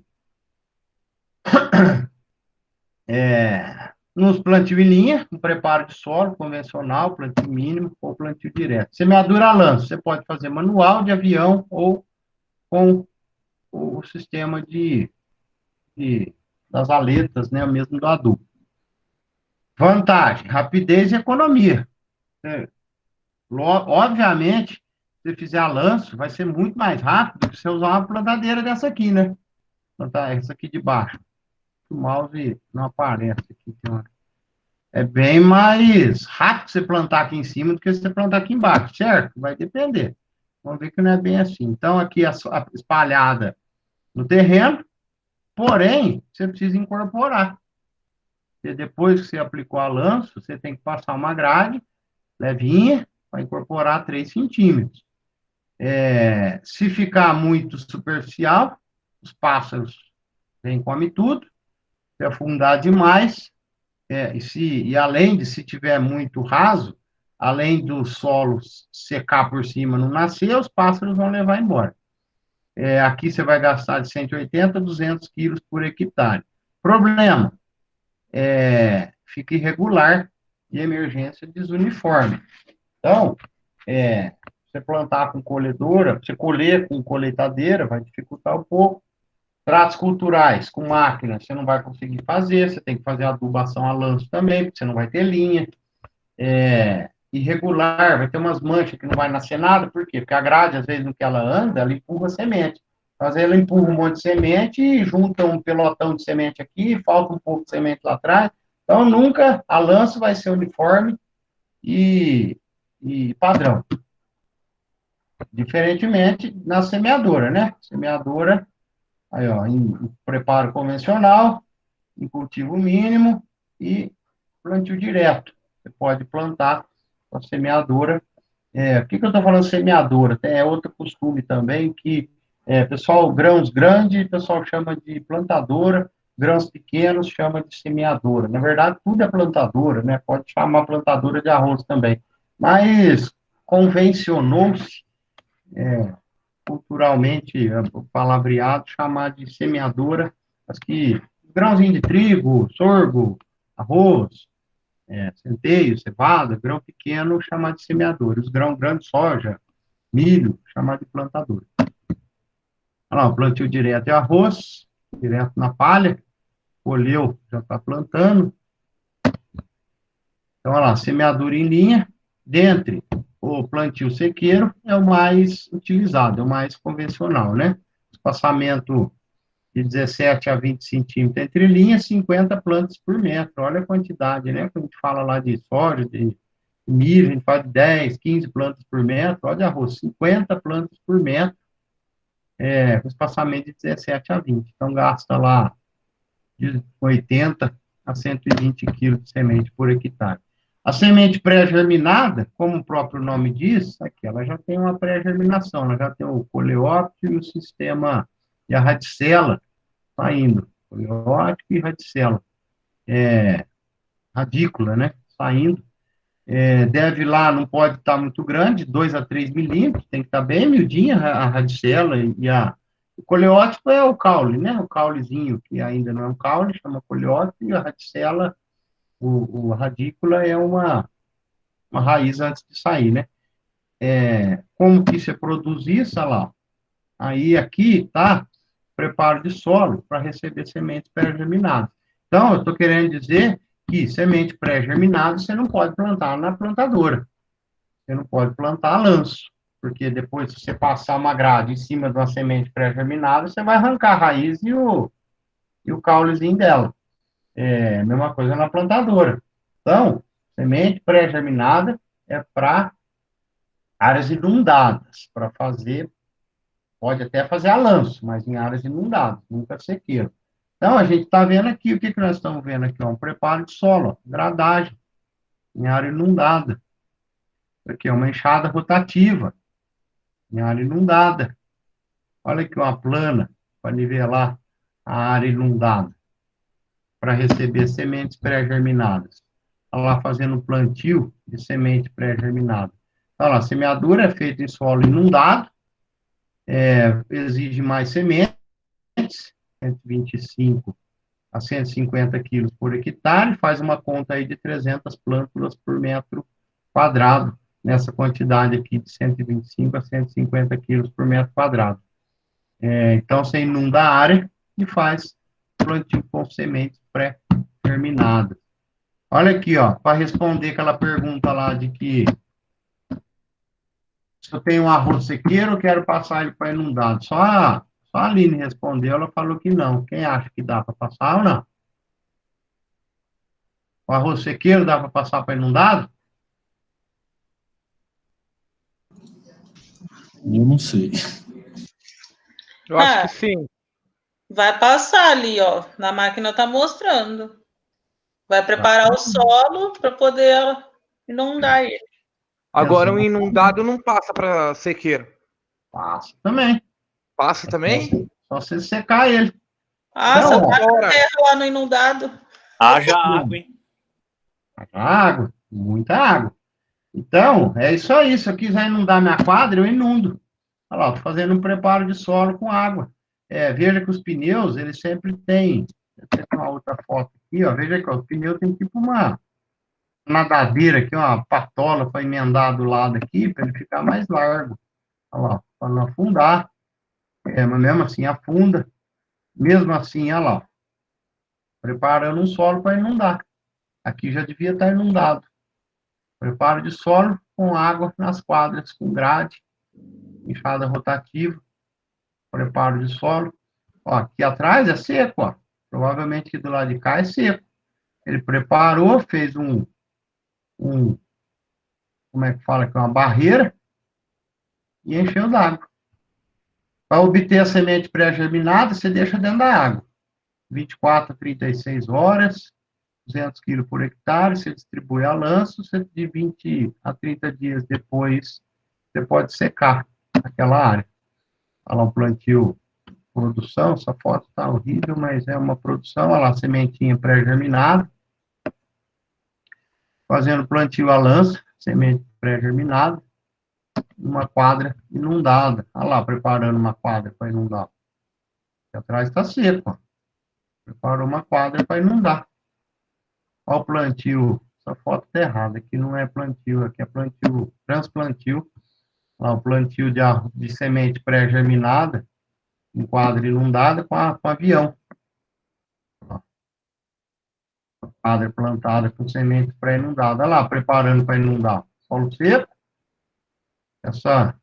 Nos plantio em linha, um preparo de solo convencional, plantio mínimo ou plantio direto. Semeadura a lanço, você pode fazer manual, de avião ou com o sistema das aletas, né, mesmo do adubo. Vantagem, rapidez e economia. Obviamente, se você fizer a lanço, vai ser muito mais rápido do que você usar uma plantadeira dessa aqui, né? Plantar essa aqui de baixo. O mouse não aparece aqui. É bem mais rápido você plantar aqui em cima do que você plantar aqui embaixo, certo? Vai depender. Vamos ver que não é bem assim. Então, aqui a espalhada no terreno, porém, você precisa incorporar. E depois que você aplicou a lanço, você tem que passar uma grade levinha para incorporar 3 centímetros. Se ficar muito superficial, os pássaros vêm e comem tudo. Se afundar demais, e além de, se tiver muito raso, além do solo secar por cima, não nascer, os pássaros vão levar embora. Aqui você vai gastar de 180 a 200 quilos por hectare. Problema, fica irregular e emergência desuniforme. Então, você plantar com colhedora, você colher com colheitadeira, vai dificultar um pouco. Tratos culturais com máquina, você não vai conseguir fazer, você tem que fazer adubação a lanço também, porque você não vai ter linha. Irregular, vai ter umas manchas que não vai nascer nada, por quê? Porque a grade, às vezes, no que ela anda, ela empurra a semente. Às vezes, ela empurra um monte de semente e junta um pelotão de semente aqui, falta um pouco de semente lá atrás. Então, nunca a lanço vai ser uniforme e padrão. Diferentemente na semeadora, né? Semeadora, aí, ó, em preparo convencional, em cultivo mínimo e plantio direto. Você pode plantar com a semeadora. Por que eu estou falando semeadora? Tem outro costume também que, pessoal, grãos grandes, o pessoal chama de plantadora, grãos pequenos chama de semeadora. Na verdade, tudo é plantadora, né? Pode chamar plantadora de arroz também. Mas convencionou-se, culturalmente, o palavreado, chamar de semeadora, as que grãozinho de trigo, sorgo, arroz, centeio, cevada, grão pequeno, chamar de semeadora. Os grãos grandes, soja, milho, chamar de plantadora. Olha lá, plantio direto é arroz, direto na palha, colheu, já está plantando. Então, olha lá, semeadura em linha, dentre o plantio sequeiro é o mais utilizado, é o mais convencional, né? Espaçamento de 17 a 20 centímetros entre linhas, 50 plantas por metro. Olha a quantidade, né? Quando a gente fala lá de soja, de milho, a gente fala de 10, 15 plantas por metro. Olha de arroz, 50 plantas por metro, com espaçamento de 17 a 20. Então, gasta lá de 80 a 120 quilos de semente por hectare. A semente pré-germinada, como o próprio nome diz, aqui ela já tem uma pré-germinação, ela já tem o coleóptero e o sistema e a radicela saindo. Coleóptero e radicela. Radícula, né? Saindo. Deve lá, não pode estar muito grande, 2 a 3 milímetros, tem que estar bem miudinha a radicela e O coleótipo é o caule, né? O caulezinho, que ainda não é um caule, chama coleótipo, e a radicela, a radícula é uma raiz antes de sair, né? Como que você produz isso? Olha lá. Aí, aqui, tá? Preparo de solo para receber sementes pré-germinadas. Então, eu estou querendo dizer que semente pré-germinada você não pode plantar na plantadora. Você não pode plantar a lanço, porque depois, se você passar uma grade em cima de uma semente pré-germinada, você vai arrancar a raiz e o caulezinho dela. É a mesma coisa na plantadora. Então, semente pré-germinada é para áreas inundadas, para fazer, pode até fazer a lanço, mas em áreas inundadas, nunca sequeiro. Então, a gente está vendo aqui, o que nós estamos vendo aqui? Um preparo de solo, gradagem, em área inundada. Aqui é uma enxada rotativa, em área inundada. Olha aqui uma plana, para nivelar a área inundada, para receber sementes pré-germinadas. Está lá fazendo um plantio de semente pré-germinada. Então, a semeadura é feita em solo inundado, exige mais sementes, 125 a 150 quilos por hectare, faz uma conta aí de 300 plântulas por metro quadrado, nessa quantidade aqui de 125 a 150 quilos por metro quadrado. Então, você inunda a área e faz plantio com sementes pré-germinadas. Olha aqui, ó, para responder aquela pergunta lá de que se eu tenho um arroz sequeiro, eu quero passar ele para inundado. Só a Aline respondeu, ela falou que não. Quem acha que dá para passar ou não? O arroz sequeiro dá para passar para inundado? Eu não sei. Eu acho que sim. Vai passar ali, ó. Na máquina tá mostrando. Vai preparar o solo para poder inundar ele. Agora, um inundado não passa para sequeiro. Passa também. Passa também? Só você secar ele. Só Não, taca terra lá no inundado. Haja água, hein? Água, muita água. Então, é isso aí. Se eu quiser inundar minha quadra, eu inundo. Olha lá, estou fazendo um preparo de solo com água. Veja que os pneus, eles sempre têm... Tem uma outra foto aqui, ó. Veja que ó, o pneu tem tipo uma nadadeira aqui, uma patola para emendar do lado aqui, para ele ficar mais largo. Olha lá, para não afundar. Mas mesmo assim afunda. Mesmo assim, olha lá, preparando um solo para inundar. Aqui já devia estar inundado. Preparo de solo com água nas quadras, com grade, enxada rotativa, preparo de solo. Ó, aqui atrás é seco, ó. Provavelmente aqui do lado de cá é seco. Ele preparou, fez como é que fala aqui, uma barreira e encheu d'água. Para obter a semente pré-germinada, você deixa dentro da água. 24 a 36 horas, 200 quilos por hectare, você distribui a lanço, de 20 a 30 dias depois, você pode secar aquela área. Olha lá, um plantio, produção, essa foto está horrível, mas é uma produção, olha lá, sementinha pré-germinada, fazendo plantio a lança, semente pré-germinada, uma quadra inundada. Olha lá, preparando uma quadra para inundar. Aqui atrás está seco, ó. Preparou uma quadra para inundar. Olha o plantio. Essa foto está errada. Aqui não é plantio, aqui é plantio, transplantio. Olha o plantio de semente pré-germinada, em quadra inundada com avião. Ó. Quadra plantada com semente pré-inundada. Olha lá, preparando para inundar. Solo seco.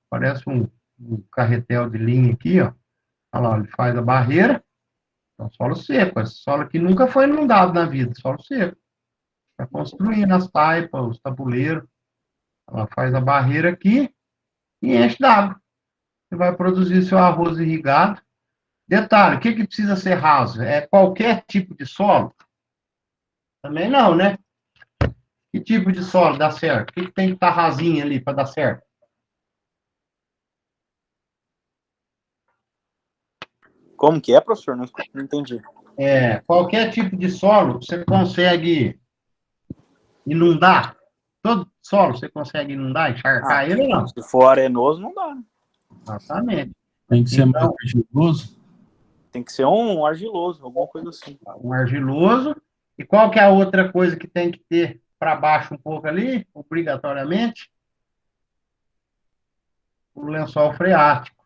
Parece um carretel de linha aqui, ó. Olha lá, ele faz a barreira. É um solo seco. Esse solo aqui nunca foi inundado na vida, solo seco. Está construindo as taipas, os tabuleiros. Ela faz a barreira aqui e enche d'água. Você vai produzir seu arroz irrigado. Detalhe, o que precisa ser raso? É qualquer tipo de solo? Também não, né? Que tipo de solo dá certo? O que tem que estar rasinho ali para dar certo? Como que é, professor? Não entendi. Qualquer tipo de solo, você consegue inundar? Todo solo você consegue inundar, encharcar ele ou não? Se for arenoso, não dá. Exatamente. Tem que ser mais Então, argiloso. Tem que ser um argiloso, alguma coisa assim. um argiloso. E qual que é a outra coisa que tem que ter para baixo um pouco ali, obrigatoriamente? O lençol freático.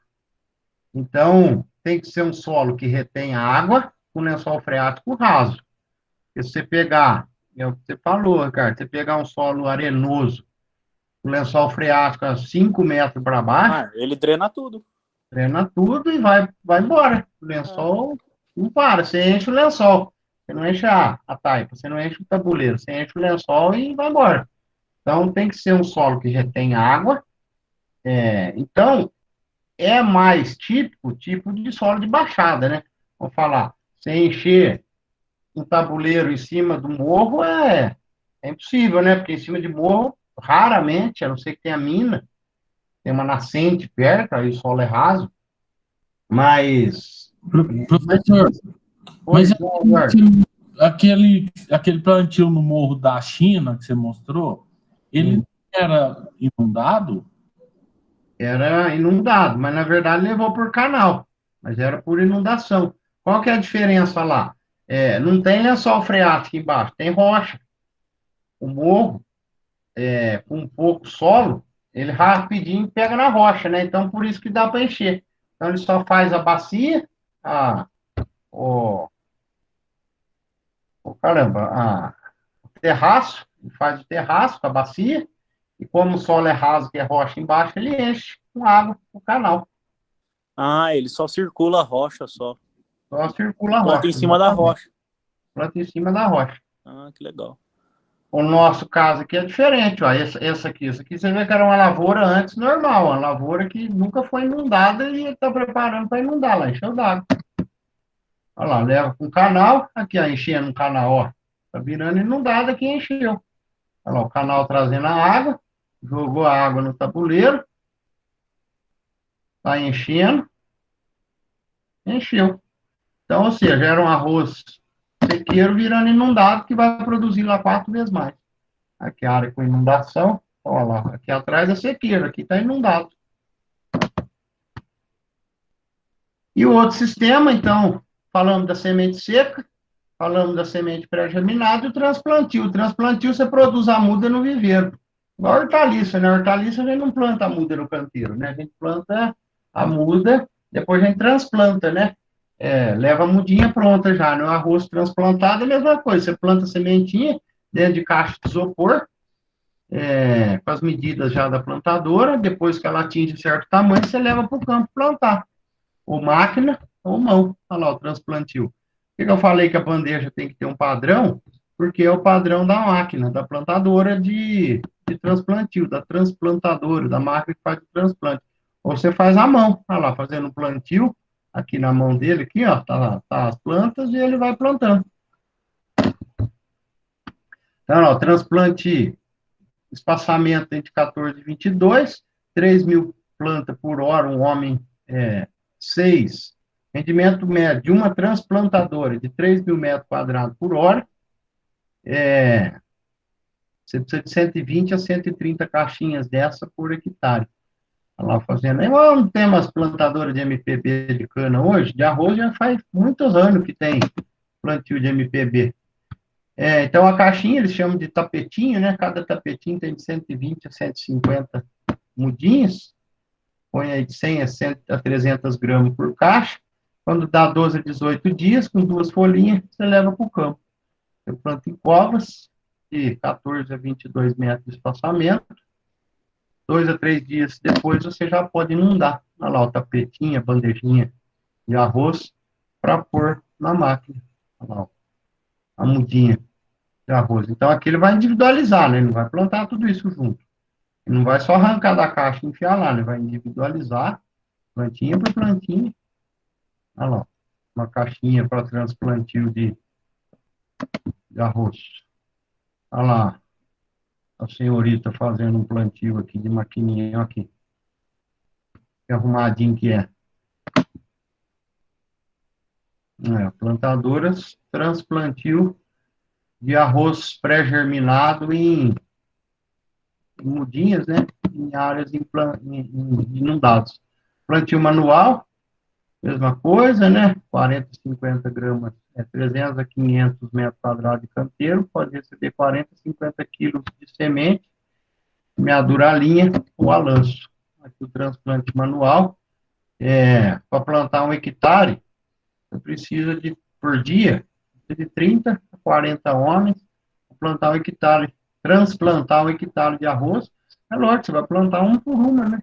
Então, tem que ser um solo que retém água, com lençol freático raso. Se você pegar, é o que você falou, Ricardo, você pegar um solo arenoso, com lençol freático a 5 metros para baixo, Ele drena tudo. drena tudo e vai embora. O lençol não para, você enche o lençol. Você não enche a taipa, você não enche o tabuleiro, você enche o lençol e vai embora. Então, tem que ser um solo que retém água. Então, é mais tipo de solo de baixada, né? Vou falar, você encher um tabuleiro em cima do morro é impossível, né? Porque em cima de morro, raramente, a não ser que tenha mina, tem uma nascente perto, aí o solo é raso, mas... Professor, Pois mas não, Eduardo. aquele plantio no Morro da China que você mostrou, ele era inundado? Era inundado, mas na verdade levou por canal, mas era por inundação. Qual que é a diferença lá? Não tem lençol freático embaixo, tem rocha. O morro, com um pouco solo, ele rapidinho pega na rocha, né? Então, por isso que dá para encher. Então, ele só faz a bacia, o terraço, ele faz o terraço com a bacia, e como o solo é raso, que é rocha embaixo, ele enche com água o canal. Ele só circula a rocha só. Só circula a Planta rocha. em cima da Exatamente. rocha. Planta em cima da rocha. Que legal. O nosso caso aqui é diferente, ó. Essa aqui você vê que era uma lavoura antes normal, uma lavoura que nunca foi inundada e está preparando para inundar lá, encheu d'água. Olha lá, leva com um canal, aqui, ó, enchendo um canal, ó. Tá virando inundada aqui, encheu. Olha lá, o canal trazendo a água, jogou a água no tabuleiro, tá encheu. Então, ou seja, era um arroz sequeiro virando inundado, que vai produzir lá 4 vezes mais. Aqui a área com inundação, olha lá, aqui atrás é sequeiro, aqui está inundado. E o outro sistema, então, falamos da semente seca, falamos da semente pré-germinada e o transplantio. O transplantio você produz a muda no viveiro. Igual a hortaliça, né? A hortaliça a gente não planta a muda no canteiro, né? A gente planta a muda, depois a gente transplanta, né? Leva a mudinha pronta já, né? O arroz transplantado é a mesma coisa, você planta a sementinha dentro de caixa de isopor, com as medidas já da plantadora, depois que ela atinge certo tamanho, você leva para o campo plantar, ou máquina, ou mão. Olha lá o transplantio. Por que eu falei que a bandeja tem que ter um padrão? Porque é o padrão da máquina, da plantadora de transplantio, da transplantadora, da máquina que faz o transplante. Ou você faz à mão, olha lá, fazendo o plantio, aqui na mão dele, aqui, ó, tá as plantas e ele vai plantando. Então, ó, transplante, espaçamento entre 14 e 22, 3.000 plantas por hora, um homem, 6. Rendimento médio de uma transplantadora de 3.000 metros quadrados por hora, você precisa de 120 a 130 caixinhas dessa por hectare. Lá fazendo. Não tem umas plantadoras de MPB de cana hoje, de arroz já faz muitos anos que tem plantio de MPB. Então a caixinha eles chamam de tapetinho, né? Cada tapetinho tem de 120 a 150 mudinhas, põe aí de 100 a 300 gramas por caixa. Quando dá 12 a 18 dias, com 2 folhinhas, você leva para o campo. Você planta em covas de 14 a 22 metros de espaçamento. 2 a 3 dias depois, você já pode inundar. Olha lá, o tapetinho, a bandejinha de arroz, para pôr na máquina. Olha lá, a mudinha de arroz. Então, aqui ele vai individualizar, né? Ele não vai plantar tudo isso junto. Ele não vai só arrancar da caixa e enfiar lá, ele vai individualizar, plantinha por plantinha. Olha lá, uma caixinha para transplantio de arroz. Olha lá, a senhorita fazendo um plantio aqui de maquininha, aqui. Que arrumadinho que é. Plantadoras, transplantio de arroz pré-germinado em mudinhas, né? Em áreas inundadas. Plantio manual, mesma coisa, né? 40, 50 gramas, 300 a 500 metros quadrados de canteiro, pode receber 40, 50 quilos de semente, semeadura a linha ou a lanço. Aqui o transplante manual, para plantar 1 hectare, você precisa de, por dia, de 30 a 40 homens, para plantar 1 hectare, transplantar 1 hectare de arroz. É lógico, você vai plantar um por uma, né?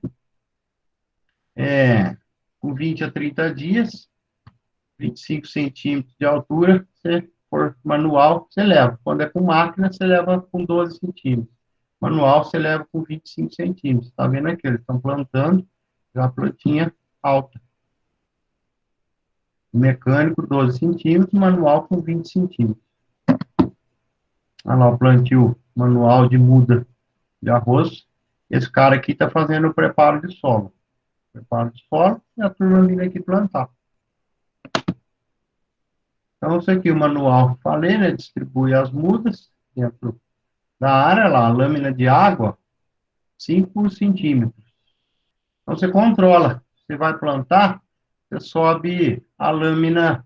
Com 20 a 30 dias, 25 centímetros de altura, se for manual, você leva. Quando é com máquina, você leva com 12 centímetros. Manual, você leva com 25 centímetros. Tá vendo aqui? Eles estão plantando já a plantinha alta. Mecânico, 12 centímetros, manual com 20 centímetros. Olha lá o plantio manual de muda de arroz. Esse cara aqui está fazendo o preparo de solo. Preparo de solo e a turma vindo aqui plantar. Então, isso aqui, o manual, falei, né? Distribui as mudas dentro da área lá, a lâmina de água, 5 centímetros. Então, você controla. Você vai plantar, você sobe a lâmina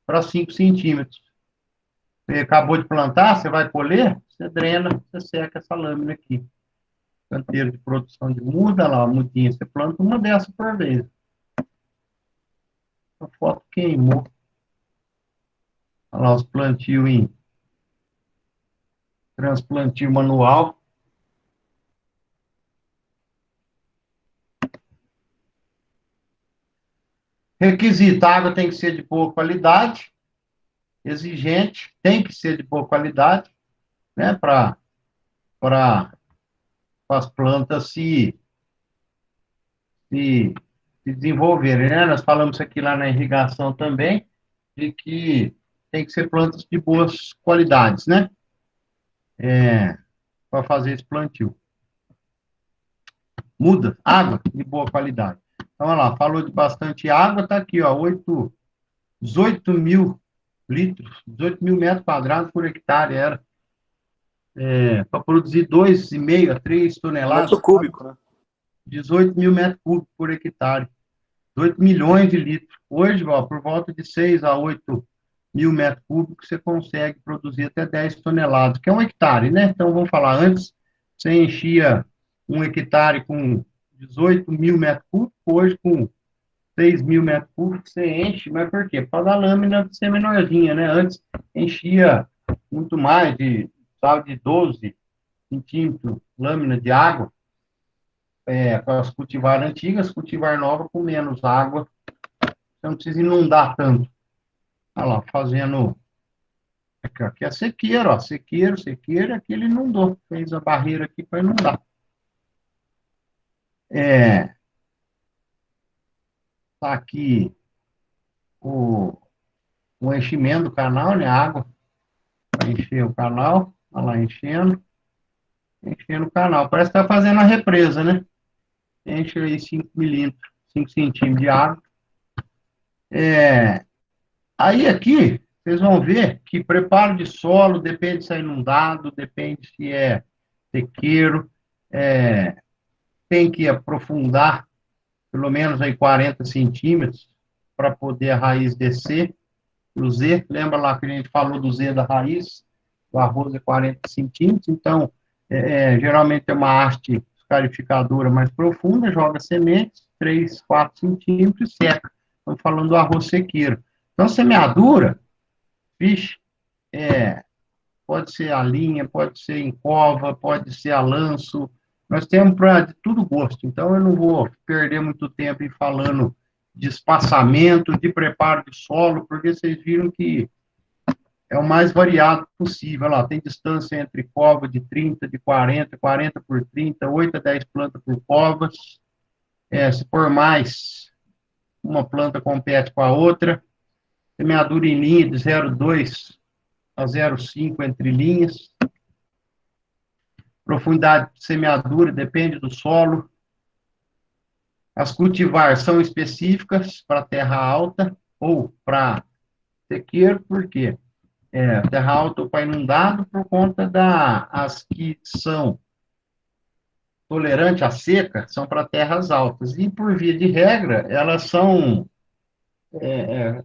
para 5 centímetros. Você acabou de plantar, você vai colher, você drena, você seca essa lâmina aqui. Canteiro de produção de muda, lá, a mudinha, você planta uma dessa por vez. A foto queimou. Olha lá os plantios em transplantio manual. Requisito, a água tem que ser de boa qualidade, exigente, tem que ser de boa qualidade, né, para as plantas se desenvolverem, né? Nós falamos aqui lá na irrigação também, de que tem que ser plantas de boas qualidades, né? Para fazer esse plantio. Muda, água de boa qualidade. Então, olha lá, falou de bastante água, tá aqui, ó, 18 mil litros, 18 mil metros quadrados por hectare era. Para produzir 2,5 a 3 toneladas. Metro cúbico, né? 18 mil metros cúbicos por hectare. 18 milhões de litros. Hoje, ó, por volta de 6 a 8 mil metros cúbicos, você consegue produzir até 10 toneladas, que é um hectare, né? Então, vamos falar, antes você enchia um hectare com 18 mil metros cúbicos, hoje com 6 mil metros cúbicos você enche, mas por quê? Por causa da lâmina ser menorzinha, né? Antes enchia muito mais, de 12 centímetros lâmina de água, para as cultivar antigas, cultivar nova com menos água, você não precisa inundar tanto. Olha lá, fazendo, aqui é sequeiro, ó, sequeiro, aqui ele inundou, fez a barreira aqui para inundar. Tá aqui o enchimento do canal, né, a água, para encher o canal, olha lá, enchendo o canal, parece que tá fazendo a represa, né? Enche aí 5 milímetros, 5 centímetros de água. Aí aqui, vocês vão ver que preparo de solo depende se é inundado, depende se é sequeiro, tem que aprofundar pelo menos aí 40 centímetros para poder a raiz descer. O Z, lembra lá que a gente falou do Z da raiz? O arroz é 40 centímetros, então, geralmente é uma haste escarificadora mais profunda, joga sementes, 3, 4 centímetros e seca. Estamos falando do arroz sequeiro. Então, semeadura, vixe, pode ser a linha, pode ser em cova, pode ser a lanço, nós temos para tudo gosto. Então, eu não vou perder muito tempo em falando de espaçamento, de preparo de solo, porque vocês viram que é o mais variado possível. Olha lá, tem distância entre cova de 30, de 40, 40 por 30, 8 a 10 plantas por covas. Se for mais, uma planta compete com a outra. Semeadura em linha de 0,2 a 0,5 entre linhas. Profundidade de semeadura depende do solo. As cultivar são específicas para terra alta ou para sequeiro, por quê? Terra alta ou para inundado, por conta as que são tolerantes à seca, são para terras altas. E, por via de regra, elas são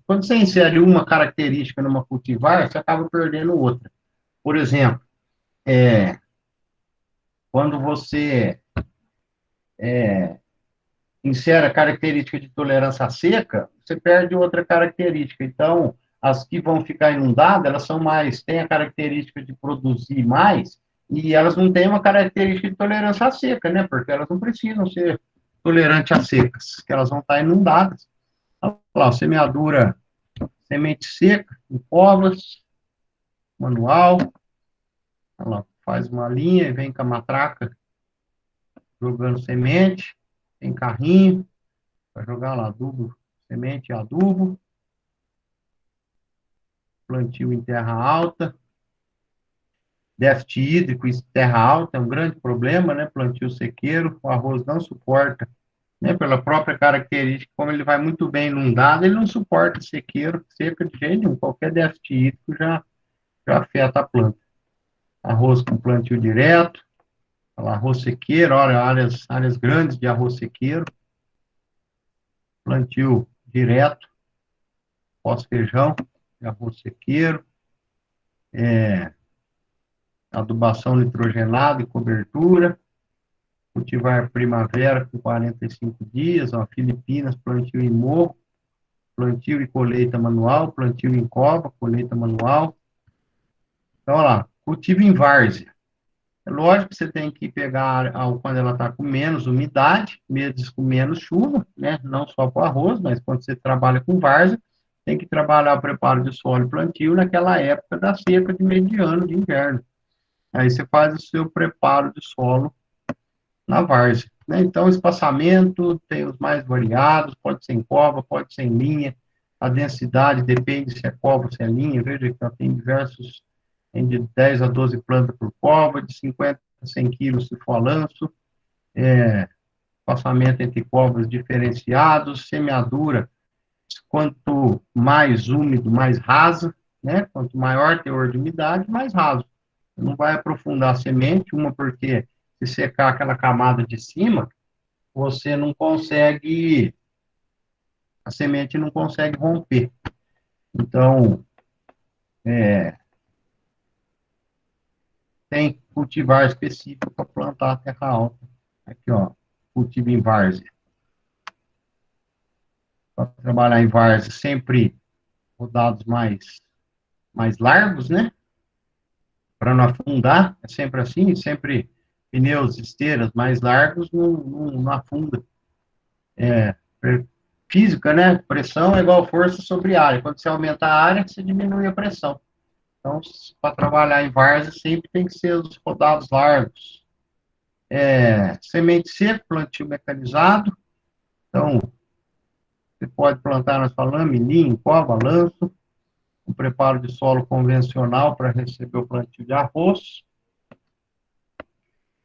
quando você insere uma característica numa cultivar, você acaba perdendo outra. Por exemplo, quando você insere a característica de tolerância à seca, você perde outra característica. Então, as que vão ficar inundadas, elas são mais, têm a característica de produzir mais, e elas não têm uma característica de tolerância à seca, né? Porque elas não precisam ser tolerantes a secas, que elas vão estar inundadas. Olha lá, semeadura, semente seca, em covas, manual. Olha lá, faz uma linha e vem com a matraca jogando semente, tem carrinho, para jogar lá adubo, semente e adubo. Plantio em terra alta. Déficit hídrico em terra alta é um grande problema, né? Plantio sequeiro, o arroz não suporta, né? Pela própria característica, como ele vai muito bem inundado, ele não suporta sequeiro, seca de jeito nenhum. Qualquer déficit hídrico já afeta a planta. Arroz com plantio direto, arroz sequeiro, olha, áreas grandes de arroz sequeiro. Plantio direto, pós-feijão, de arroz sequeiro. Adubação nitrogenada e cobertura. Cultivar primavera com 45 dias, ó, Filipinas, plantio em morro, plantio e colheita manual, plantio em cova, colheita manual. Então, olha lá, cultivo em várzea. É lógico que você tem que pegar quando ela está com menos umidade, meses com menos chuva, né? Não só com arroz, mas quando você trabalha com várzea, tem que trabalhar o preparo de solo e plantio naquela época da seca de meio de ano, de inverno. Aí você faz o seu preparo de solo na várzea, né? Então, o espaçamento tem os mais variados, pode ser em cova, pode ser em linha, a densidade depende se é cova ou se é linha, veja que tem diversos, tem de 10 a 12 plantas por cova, de 50 a 100 quilos se for lanço, espaçamento entre covas diferenciados, semeadura, quanto mais úmido, mais rasa, né? Quanto maior teor de umidade, mais raso. Não vai aprofundar a semente, uma porque se secar aquela camada de cima, você não consegue, a semente não consegue romper. Então, tem cultivar específico para plantar a terra alta. Aqui, ó, cultivo em várzea. Para trabalhar em várzea, sempre rodados mais largos, né? Para não afundar, é sempre assim, sempre pneus, esteiras mais largos, não afunda. Física, né? Pressão é igual força sobre área. Quando você aumenta a área, você diminui a pressão. Então, para trabalhar em várzea, sempre tem que ser os rodados largos. Semente seca, plantio mecanizado. Então, você pode plantar na sua lamininha, em cova, lanço. Um preparo de solo convencional para receber o plantio de arroz.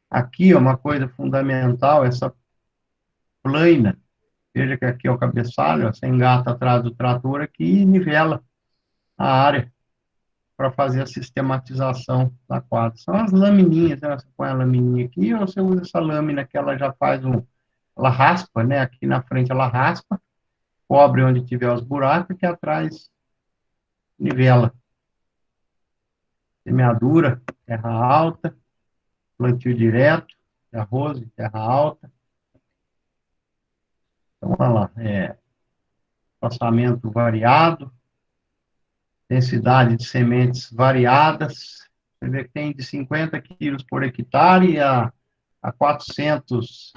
Aqui, ó, uma coisa fundamental, essa plaina. Veja que aqui é o cabeçalho, ó, você engata atrás do trator aqui e nivela a área para fazer a sistematização da quadra. São as lamininhas, né? Você põe a lamininha aqui ou você usa essa lâmina que ela já faz ela raspa, né? Aqui na frente ela raspa, cobre onde tiver os buracos, e que atrás nivela. Semeadura, terra alta, plantio direto, de arroz em terra alta. Então, olha lá, espaçamento variado, densidade de sementes variadas. Você vê que tem de 50 quilos por hectare a 400,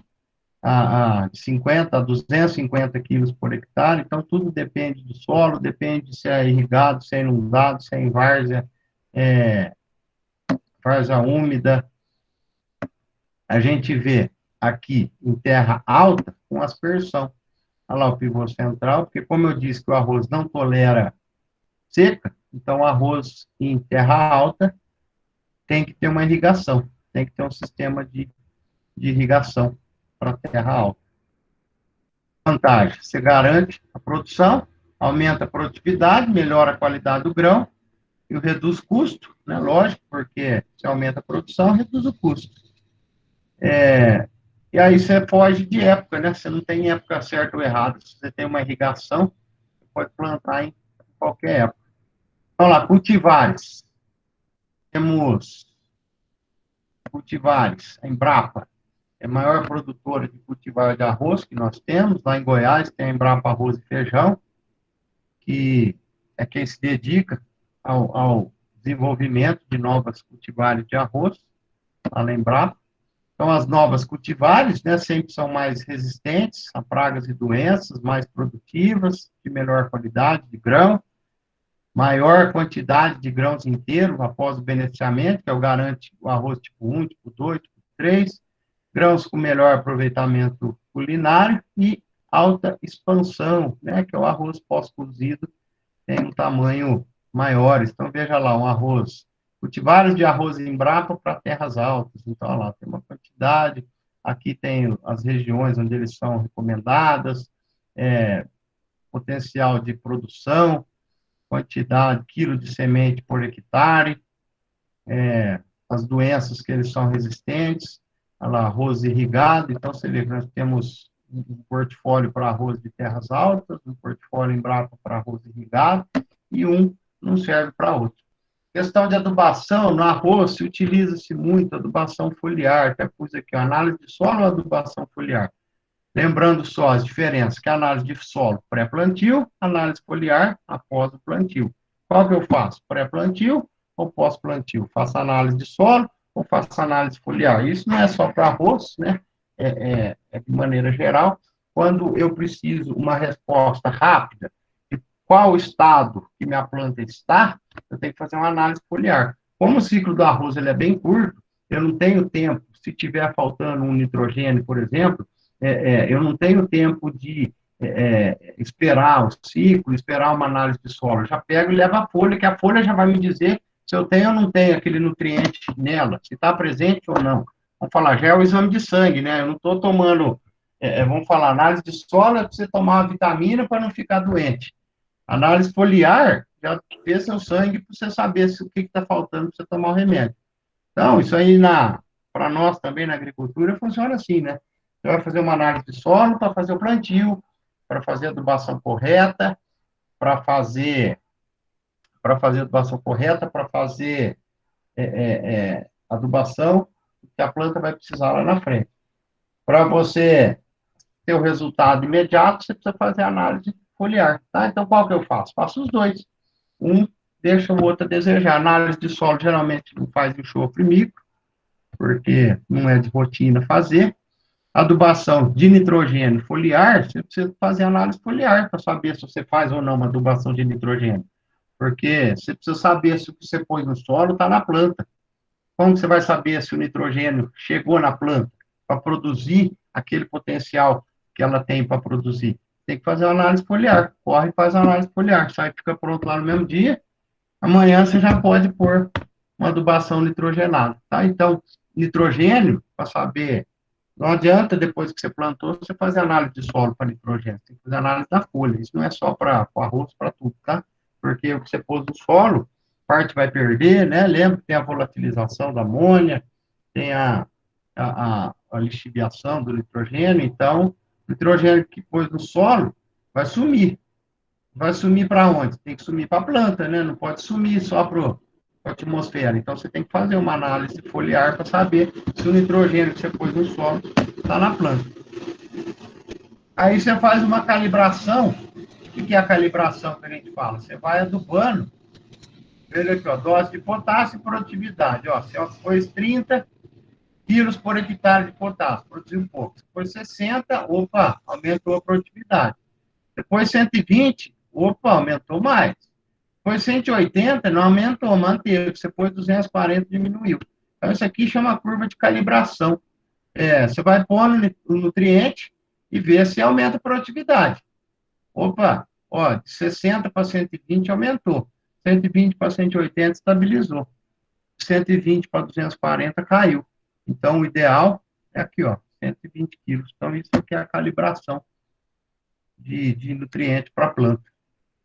de 50 a 250 quilos por hectare. Então, tudo depende do solo, depende se é irrigado, se é inundado, se é em várzea, várzea úmida. A gente vê aqui em terra alta com aspersão. Olha lá o pivô central, porque como eu disse que o arroz não tolera seca, então o arroz em terra alta tem que ter uma irrigação, tem que ter um sistema de irrigação para terra alta. Vantagem, você garante a produção, aumenta a produtividade, melhora a qualidade do grão e reduz custo, né? Lógico, porque se aumenta a produção, reduz o custo. E aí você foge de época, né? Você não tem época certa ou errada. Se você tem uma irrigação, pode plantar em qualquer época. Vamos lá, cultivares. Temos cultivares, a Embrapa é a maior produtora de cultivar de arroz que nós temos. Lá em Goiás tem a Embrapa Arroz e Feijão, que é quem se dedica ao desenvolvimento de novas cultivares de arroz, lá na Embrapa. Então, as novas cultivares, né, sempre são mais resistentes a pragas e doenças, mais produtivas, de melhor qualidade de grão, maior quantidade de grãos inteiros após o beneficiamento, que é o garante o arroz tipo 1, tipo 2, tipo 3, grãos com melhor aproveitamento culinário e alta expansão, né, que é o arroz pós-cozido, tem um tamanho maior. Então, veja lá, um arroz, cultivares de arroz em Embrapa para terras altas. Então, lá tem uma quantidade, aqui tem as regiões onde eles são recomendadas, potencial de produção, quantidade, quilo de semente por hectare, as doenças que eles são resistentes, olha lá, arroz irrigado. Então, você vê que nós temos um portfólio para arroz de terras altas, um portfólio Embrapa para arroz irrigado, e um não serve para outro. Questão de adubação, no arroz se utiliza-se muito adubação foliar, até pus aqui, análise de solo ou adubação foliar. Lembrando só as diferenças, que a análise de solo pré-plantio, análise foliar após o plantio. Qual que eu faço? Pré-plantio ou pós-plantio? Faço análise de solo ou faço análise foliar? Isso não é só para arroz, né? De maneira geral. Quando eu preciso uma resposta rápida de qual estado que minha planta está, eu tenho que fazer uma análise foliar. Como o ciclo do arroz ele é bem curto, eu não tenho tempo, se tiver faltando um nitrogênio, por exemplo, eu não tenho tempo de esperar o ciclo, esperar uma análise de solo. Eu já pego e levo a folha, que a folha já vai me dizer se eu tenho ou não tenho aquele nutriente nela, se está presente ou não. Vamos falar, já é o exame de sangue, né? Eu não estou tomando, vamos falar, análise de solo é para você tomar uma vitamina para não ficar doente. Análise foliar, já fez seu sangue para você saber o que está faltando para você tomar o remédio. Então, isso aí, para nós também na agricultura, funciona assim, né? Você vai fazer uma análise de solo para fazer o plantio, para fazer a adubação correta, para fazer adubação correta, para fazer adubação que a planta vai precisar lá na frente. Para você ter o resultado imediato, você precisa fazer análise foliar, tá? Então, qual que eu faço? Faço os dois. Um deixa o outro a desejar. Análise de solo, geralmente, não faz enxofre micro, porque não é de rotina fazer. Adubação de nitrogênio foliar, você precisa fazer análise foliar para saber se você faz ou não uma adubação de nitrogênio. Porque você precisa saber se o que você pôs no solo está na planta. Como você vai saber se o nitrogênio chegou na planta para produzir aquele potencial que ela tem para produzir? Tem que fazer uma análise foliar. Corre e faz a análise foliar. Sai, fica pronto lá no mesmo dia. Amanhã você já pode pôr uma adubação nitrogenada. Tá? Então, nitrogênio, para saber, não adianta depois que você plantou, você fazer análise de solo para nitrogênio. Tem que fazer análise da folha. Isso não é só para arroz, para tudo, tá? Porque o que você pôs no solo, parte vai perder, né? Lembra que tem a volatilização da amônia, tem a lixiviação do nitrogênio. Então, o nitrogênio que pôs no solo vai sumir. Vai sumir para onde? Tem que sumir para a planta, né? Não pode sumir só para a atmosfera. Então, você tem que fazer uma análise foliar para saber se o nitrogênio que você pôs no solo está na planta. Aí você faz uma calibração. O que é a calibração que a gente fala? Você vai adubando. Veja aqui, ó, dose de potássio e produtividade. Ó, você pôs 30 quilos por hectare de potássio, produziu um pouco. Depois 60, opa, aumentou a produtividade. Depois 120, opa, aumentou mais. Depois 180, não aumentou, manteve. Você pôs 240, diminuiu. Então, isso aqui chama curva de calibração. Você vai pondo o nutriente e ver se aumenta a produtividade. Opa, ó, de 60 para 120 aumentou. 120 para 180 estabilizou. 120 para 240 caiu. Então, o ideal é aqui, ó, 120 quilos. Então, isso aqui é a calibração de nutriente para a planta.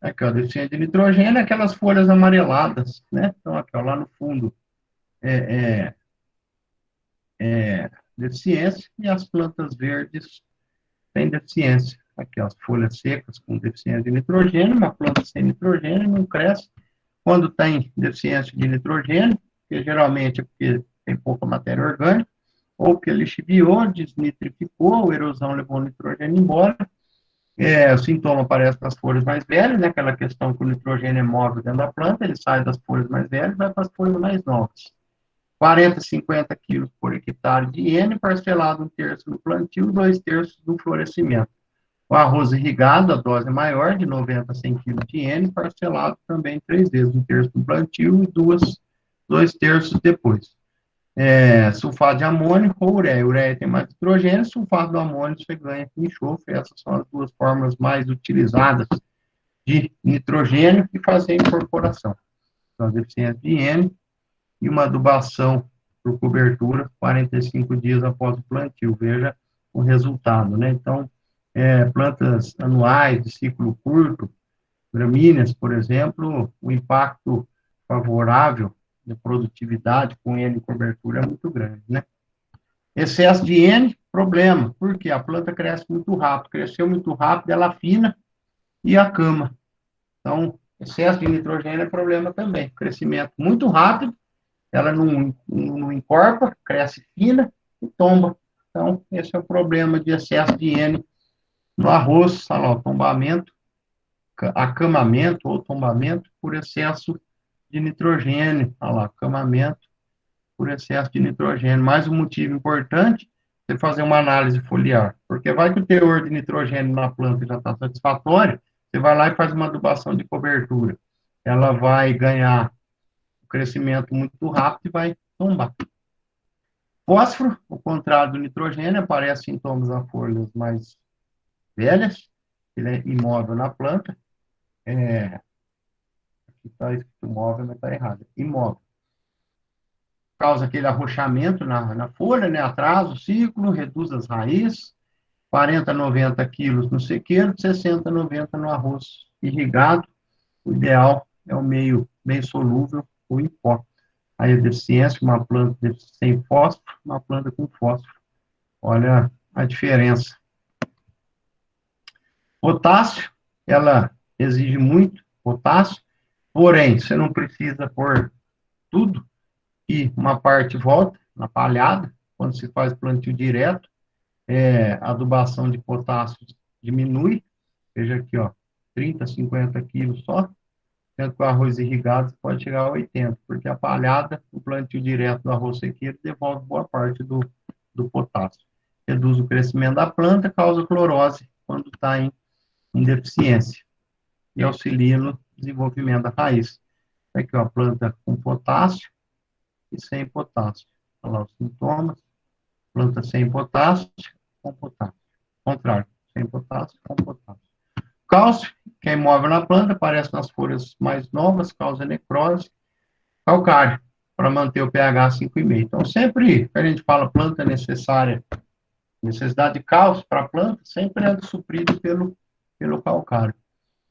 Aqui, ó, deficiência de nitrogênio, aquelas folhas amareladas, né? Então, aqui, ó, lá no fundo, deficiência, e as plantas verdes têm deficiência. Aqui, ó, as folhas secas com deficiência de nitrogênio, uma planta sem nitrogênio não cresce. Quando tem deficiência de nitrogênio, que geralmente é porque tem pouca matéria orgânica, ou porque lixiviou, desnitrificou, a erosão levou o nitrogênio embora. O sintoma aparece nas folhas mais velhas, né? Aquela questão que o nitrogênio é móvel dentro da planta, ele sai das folhas mais velhas e vai para as folhas mais novas. 40, 50 quilos por hectare de N, parcelado 1/3 no plantio, 2/3 no florescimento. O arroz irrigado, a dose é maior, de 90 a 100 quilos de N, parcelado também 3 vezes, 1/3 no plantio e 2/3 depois. Sulfato de amônio ou ureia. Ureia tem mais nitrogênio, sulfato de amônio você ganha com enxofre. Essas são as duas formas mais utilizadas de nitrogênio e fazer a incorporação. Então, a deficiência de N e uma adubação por cobertura 45 dias após o plantio. Veja o resultado, né? Então, plantas anuais de ciclo curto, gramíneas, por exemplo, o impacto favorável de produtividade com N cobertura é muito grande, né? Excesso de N, problema, porque a planta cresce muito rápido, cresceu muito rápido, ela afina e acama. Então, excesso de nitrogênio é problema também, crescimento muito rápido, ela não incorpora, cresce fina e tomba. Então, esse é o problema de excesso de N no arroz, olha lá, o tombamento, acamamento ou tombamento por excesso de nitrogênio, olha lá, acamamento por excesso de nitrogênio. Mais um motivo importante, você fazer uma análise foliar, porque vai que o teor de nitrogênio na planta já está satisfatório, você vai lá e faz uma adubação de cobertura. Ela vai ganhar um crescimento muito rápido e vai tombar. Fósforo, o contrário do nitrogênio, aparece sintomas nas folhas mais velhas, ele é imóvel na planta, aqui está escrito móvel, mas está errado, imóvel. Causa aquele arrochamento na folha, né? Atrasa o ciclo, reduz as raízes, 40, 90 quilos no sequeiro, 60, 90 no arroz irrigado. O ideal é o meio bem solúvel ou em pó. Aí a deficiência, uma planta sem fósforo, uma planta com fósforo. Olha a diferença. Potássio, ela exige muito potássio, porém, você não precisa pôr tudo, e uma parte volta na palhada, quando se faz plantio direto, a adubação de potássio diminui, veja aqui, ó, 30, 50 quilos só, sendo que o arroz irrigado pode chegar a 80, porque a palhada, o plantio direto do arroz sequeiro, devolve boa parte do potássio. Reduz o crescimento da planta, causa clorose quando está em deficiência, e auxilia no desenvolvimento da raiz. Aqui, ó, a planta com potássio e sem potássio. Olha lá os sintomas. Planta sem potássio, com potássio. Contrário, sem potássio, com potássio. Cálcio, que é imóvel na planta, aparece nas folhas mais novas, causa necrose. Calcário, para manter o pH 5,5. Então, sempre que a gente fala planta necessária, necessidade de cálcio para a planta, sempre é suprido pelo calcário.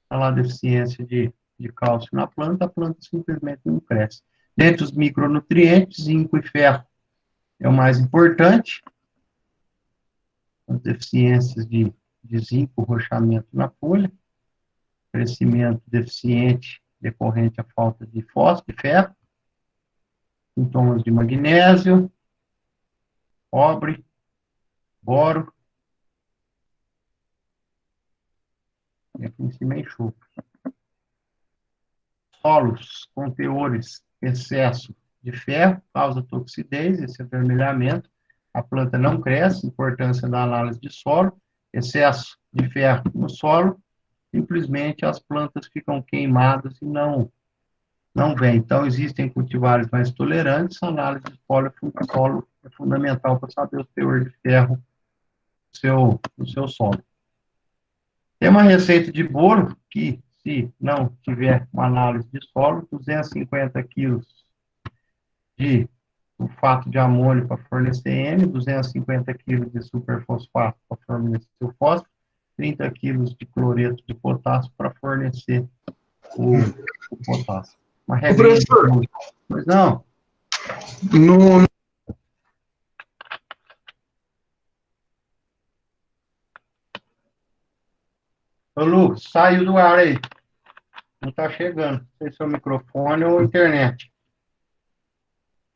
Olha lá a deficiência de cálcio na planta, a planta simplesmente não cresce. Dentre os micronutrientes, zinco e ferro é o mais importante. As deficiências de zinco, rochamento na folha, crescimento deficiente decorrente à falta de fósforo e ferro, sintomas de magnésio, cobre, boro, e aqui em cima é enxofre. Solos com teores excesso de ferro, causa toxidez, esse avermelhamento, a planta não cresce, importância da análise de solo, excesso de ferro no solo, simplesmente as plantas ficam queimadas e não vêm. Então, existem cultivares mais tolerantes, a análise de solo é fundamental para saber o teor de ferro no seu solo. Tem uma receita de bolo que, se não tiver uma análise de solo, 250 quilos de sulfato de amônio para fornecer N, 250 quilos de superfosfato para fornecer o fósforo, 30 quilos de cloreto de potássio para fornecer o potássio. Uma regra. Professor, pois não? no, Ô, Lu, saiu do ar aí. Não está chegando. Não sei se é o microfone ou a internet.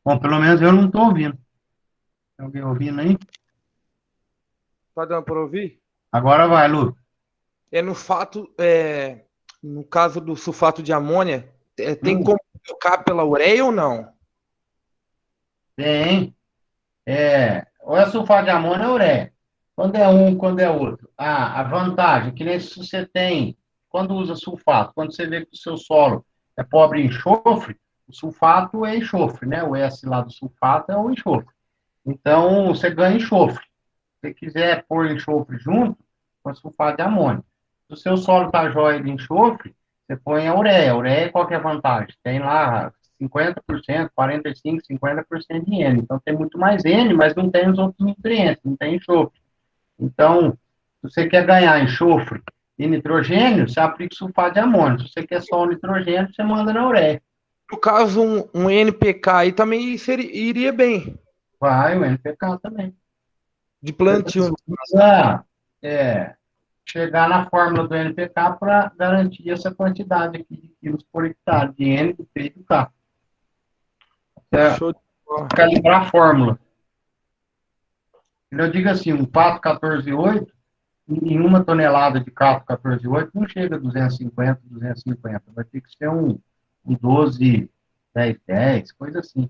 Bom, pelo menos eu não estou ouvindo. Tem alguém ouvindo aí? Tá dando para ouvir? Agora vai, Lu. No caso do sulfato de amônia, tem como trocar pela ureia ou não? Tem. Ou é sulfato de amônia ou ureia. Quando é um, quando é outro. A vantagem, que nem se você tem, quando usa sulfato, quando você vê que o seu solo é pobre em enxofre, o sulfato é enxofre, né? O S lá do sulfato é o enxofre. Então, você ganha enxofre. Se você quiser pôr enxofre junto, põe sulfato de amônio. Se o seu solo está jóia de enxofre, você põe a ureia. A ureia, qual que é a vantagem? Tem lá 50%, 45%, 50% de N. Então, tem muito mais N, mas não tem os outros nutrientes, não tem enxofre. Então, se você quer ganhar enxofre e nitrogênio, você aplica sulfato de amônio. Se você quer só o nitrogênio, você manda na ureia. No caso, um NPK aí também iria bem, Vai, o NPK também. de plantio. Precisa chegar na fórmula do NPK para garantir essa quantidade aqui de quilos por hectare, de N, de P e do K. Show de bola. Calibrar a fórmula. Eu digo assim, um pato 14,8, em uma tonelada de cato 14,8, não chega a 250, 250. Vai ter que ser um 12, 10, 10, coisa assim.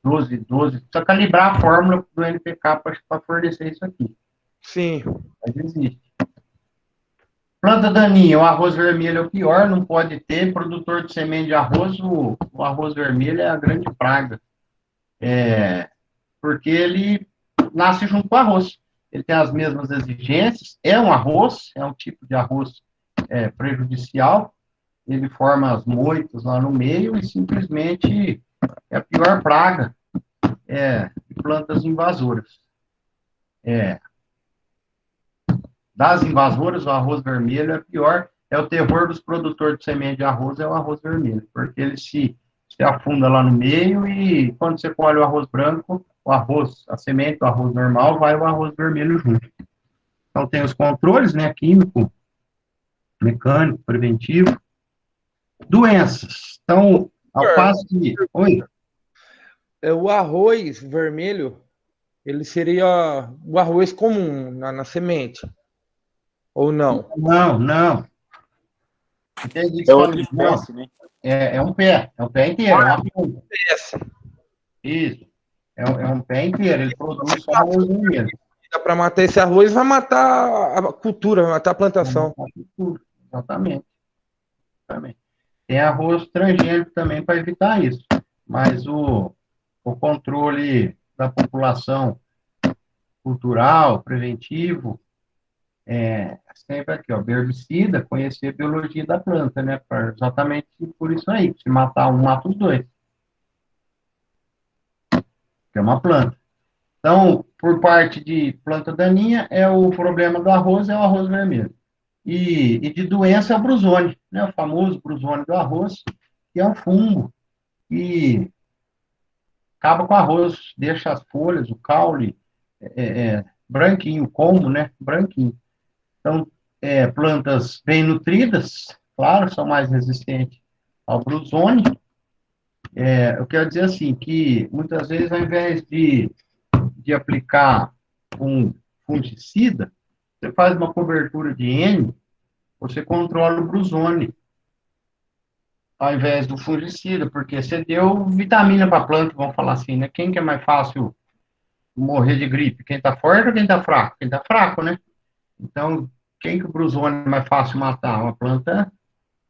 12, 12. Precisa calibrar a fórmula do NPK para fornecer isso aqui. Sim. Mas existe. Planta daninha, o arroz vermelho é o pior, não pode ter. Produtor de semente de arroz, o arroz vermelho é a grande praga. Porque ele nasce junto com o arroz. Ele tem as mesmas exigências, é um arroz, é um tipo de arroz prejudicial, ele forma as moitas lá no meio e simplesmente é a pior praga de plantas invasoras. Das invasoras, o arroz vermelho é pior, é o terror dos produtores de semente de arroz, é o arroz vermelho, porque ele se afunda lá no meio e quando você colhe o arroz branco, o arroz, a semente do arroz normal, vai o arroz vermelho junto. Então tem os controles, né, químico, mecânico, preventivo, doenças. Então, ao passo que... Oi? O arroz vermelho, ele seria o arroz comum na semente, ou não? Não. Entendi que É você outra falou, espécie, né? é um pé inteiro, é uma planta. Isso, é um pé inteiro, ele produz só arroz vermelho. Dá para matar esse arroz, vai matar a cultura, vai matar a plantação. Exatamente. Tem arroz transgênico também para evitar isso, mas o controle da população cultural, preventivo, sempre aqui, ó, herbicida, conhecer a biologia da planta, né? Exatamente por isso aí, se matar um, mata os dois. Que é uma planta. Então, por parte de planta daninha, o problema do arroz é o arroz vermelho. E de doença é o brusone, né? O famoso brusone do arroz, que é um fungo que acaba com o arroz, deixa as folhas, o caule, branquinho, como, né? Branquinho. Então, plantas bem nutridas, claro, são mais resistentes ao brusone. Eu quero dizer assim, que muitas vezes, ao invés de aplicar um fungicida, você faz uma cobertura de N, você controla o brusone, ao invés do fungicida, porque você deu vitamina para a planta, vamos falar assim, né? Quem que é mais fácil morrer de gripe? Quem está forte ou quem está fraco? Quem está fraco, né? Então, quem que o brusone é mais fácil matar? Uma planta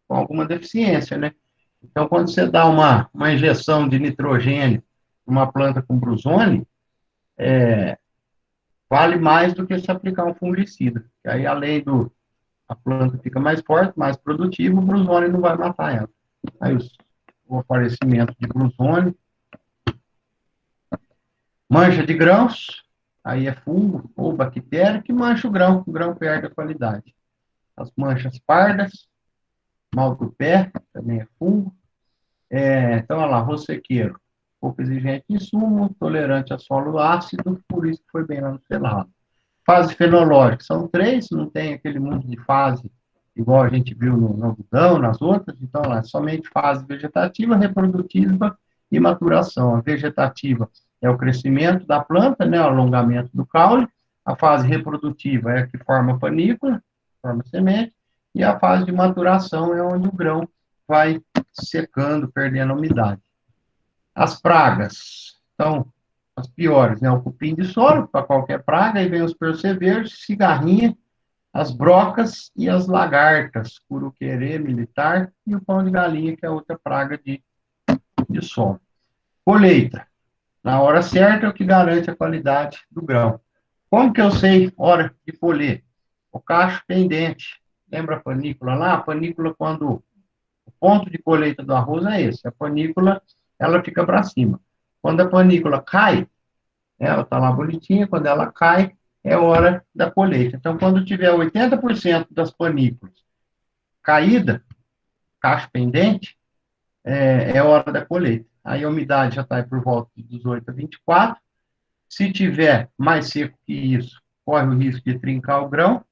com alguma deficiência, né? Então, quando você dá uma injeção de nitrogênio numa planta com brusone, vale mais do que se aplicar um fungicida. E aí, além a planta fica mais forte, mais produtiva, o brusone não vai matar ela. Aí, o aparecimento de brusone, mancha de grãos, aí é fungo ou bactéria que mancha o grão perde a qualidade. As manchas pardas, mal do pé, também é fungo. Então, olha lá, rossequeiro, pouco exigente em insumo, tolerante a solo ácido, por isso que foi bem lá no selado. Fase fenológica, são 3, não tem aquele monte de fase igual a gente viu no algodão, nas outras. Então, lá, somente fase vegetativa, reprodutiva e maturação. A vegetativa é o crescimento da planta, né, o alongamento do caule. A fase reprodutiva é a que forma a panícula, forma a semente, e a fase de maturação é onde o grão vai secando, perdendo a umidade. As pragas, então, as piores, né, o cupim de solo, para qualquer praga, aí vem os percevejos, cigarrinha, as brocas e as lagartas, curuquerê militar, e o pão de galinha, que é outra praga de solo. Colheita. Na hora certa é o que garante a qualidade do grão. Como que eu sei hora de colher? O cacho pendente. Lembra a panícula lá? A panícula, quando o ponto de colheita do arroz é esse. A panícula, ela fica para cima. Quando a panícula cai, ela está lá bonitinha, quando ela cai, é hora da colheita. Então, quando tiver 80% das panículas caída, cacho pendente, é hora da colheita. Aí a umidade já está por volta de 18 a 24. Se tiver mais seco que isso, corre o risco de trincar o grão.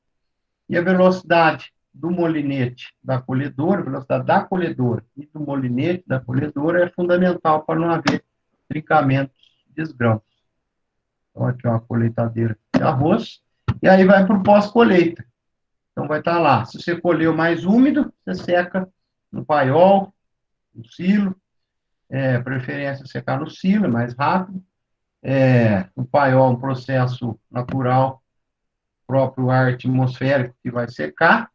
E a velocidade do molinete da colhedora, a velocidade da colhedora e do molinete da colhedora é fundamental para não haver trincamentos de grãos. Então, aqui é uma colheitadeira de arroz. E aí vai para o pós-colheita. Então, vai estar lá. Se você colheu mais úmido, você seca no paiol, no silo. Preferência secar no silo, é mais rápido. No paiol, um processo natural, próprio ar atmosférico que vai secar.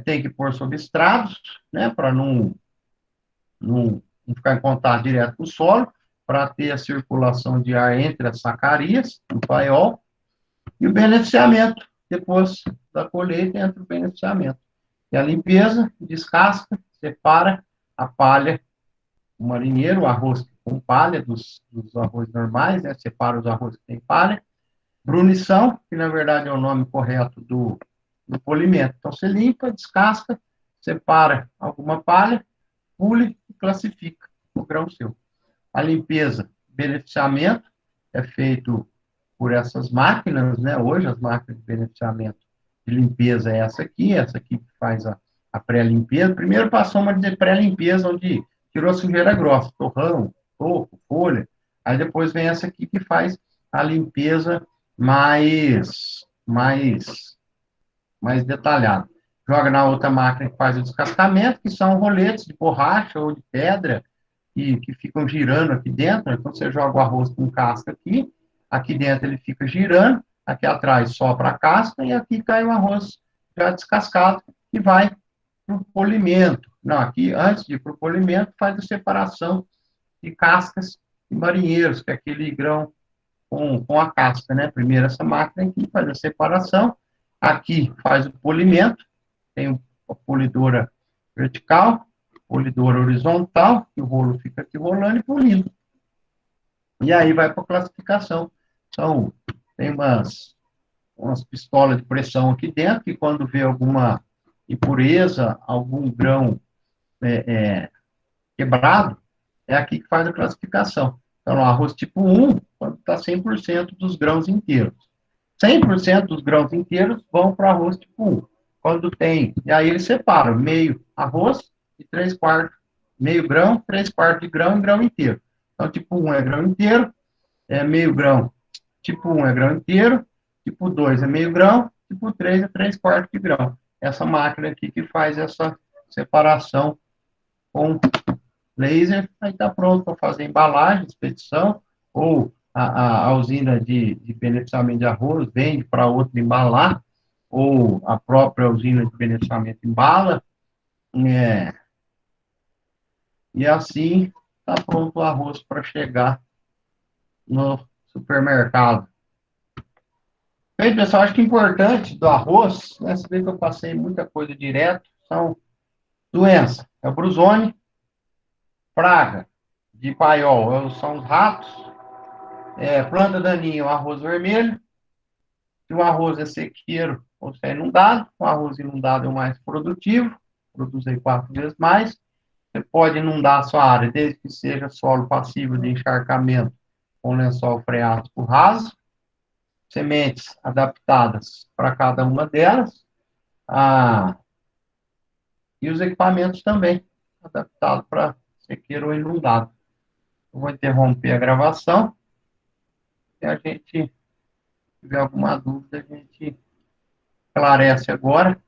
Tem que pôr sob estrados, né, para não ficar em contato direto com o solo, para ter a circulação de ar entre as sacarias, no paiol, e o beneficiamento, depois da colheita, entra o beneficiamento. E a limpeza, descasca, separa a palha, o marinheiro, o arroz com palha, dos arroz normais, né, separa os arroz que tem palha. Brunição, que na verdade é o nome correto do polimento. Então, você limpa, descasca, separa alguma palha, pule e classifica o grão seu. A limpeza, beneficiamento, é feito por essas máquinas, né? Hoje, as máquinas de beneficiamento de limpeza é essa aqui que faz a pré-limpeza. Primeiro passou uma de pré-limpeza, onde tirou a sujeira grossa, torrão, toco, folha. Aí depois vem essa aqui que faz a limpeza mais detalhada. Joga na outra máquina que faz o descascamento, que são roletes de borracha ou de pedra, que ficam girando aqui dentro. Então, você joga o arroz com casca aqui dentro ele fica girando, aqui atrás sopra a casca, e aqui cai o arroz já descascado, que vai para o polimento. Não, aqui, antes de ir para o polimento, faz a separação de cascas e marinheiros, que é aquele grão com a casca, né? Primeiro essa máquina aqui faz a separação, aqui faz o polimento, tem a polidora vertical, polidora horizontal, que o rolo fica aqui rolando e polindo. E aí vai para a classificação. Então, tem umas pistolas de pressão aqui dentro, que quando vê alguma impureza, algum grão quebrado, é aqui que faz a classificação. Então, o arroz tipo 1, quando está 100% dos grãos inteiros. 100% dos grãos inteiros vão para o arroz tipo 1. Quando tem, e aí ele separa meio arroz e 3/4, meio grão, 3/4 de grão e grão inteiro. Então, tipo 1 é grão inteiro, meio grão. Tipo 1 é grão inteiro, tipo 2 é meio grão, tipo 3 é 3/4 de grão. Essa máquina aqui que faz essa separação com laser, aí está pronto para fazer embalagem, expedição, ou a usina de beneficiamento de arroz vende para outro embalar, ou a própria usina de beneficiamento embala, e assim está pronto o arroz para chegar no supermercado. Bem, pessoal, acho que o importante do arroz, né, você vê que eu passei muita coisa direto, são doenças, é o brusone, praga de paiol, são os ratos, planta daninha, o arroz vermelho. Se o arroz é sequeiro ou se é inundado, o arroz inundado é o mais produtivo, produz aí 4 vezes mais. Você pode inundar a sua área, desde que seja solo passivo de encharcamento com lençol freático raso, sementes adaptadas para cada uma delas. E os equipamentos também, adaptados para sequeiro ou inundado. Eu vou interromper a gravação. Se a gente tiver alguma dúvida, a gente esclarece agora.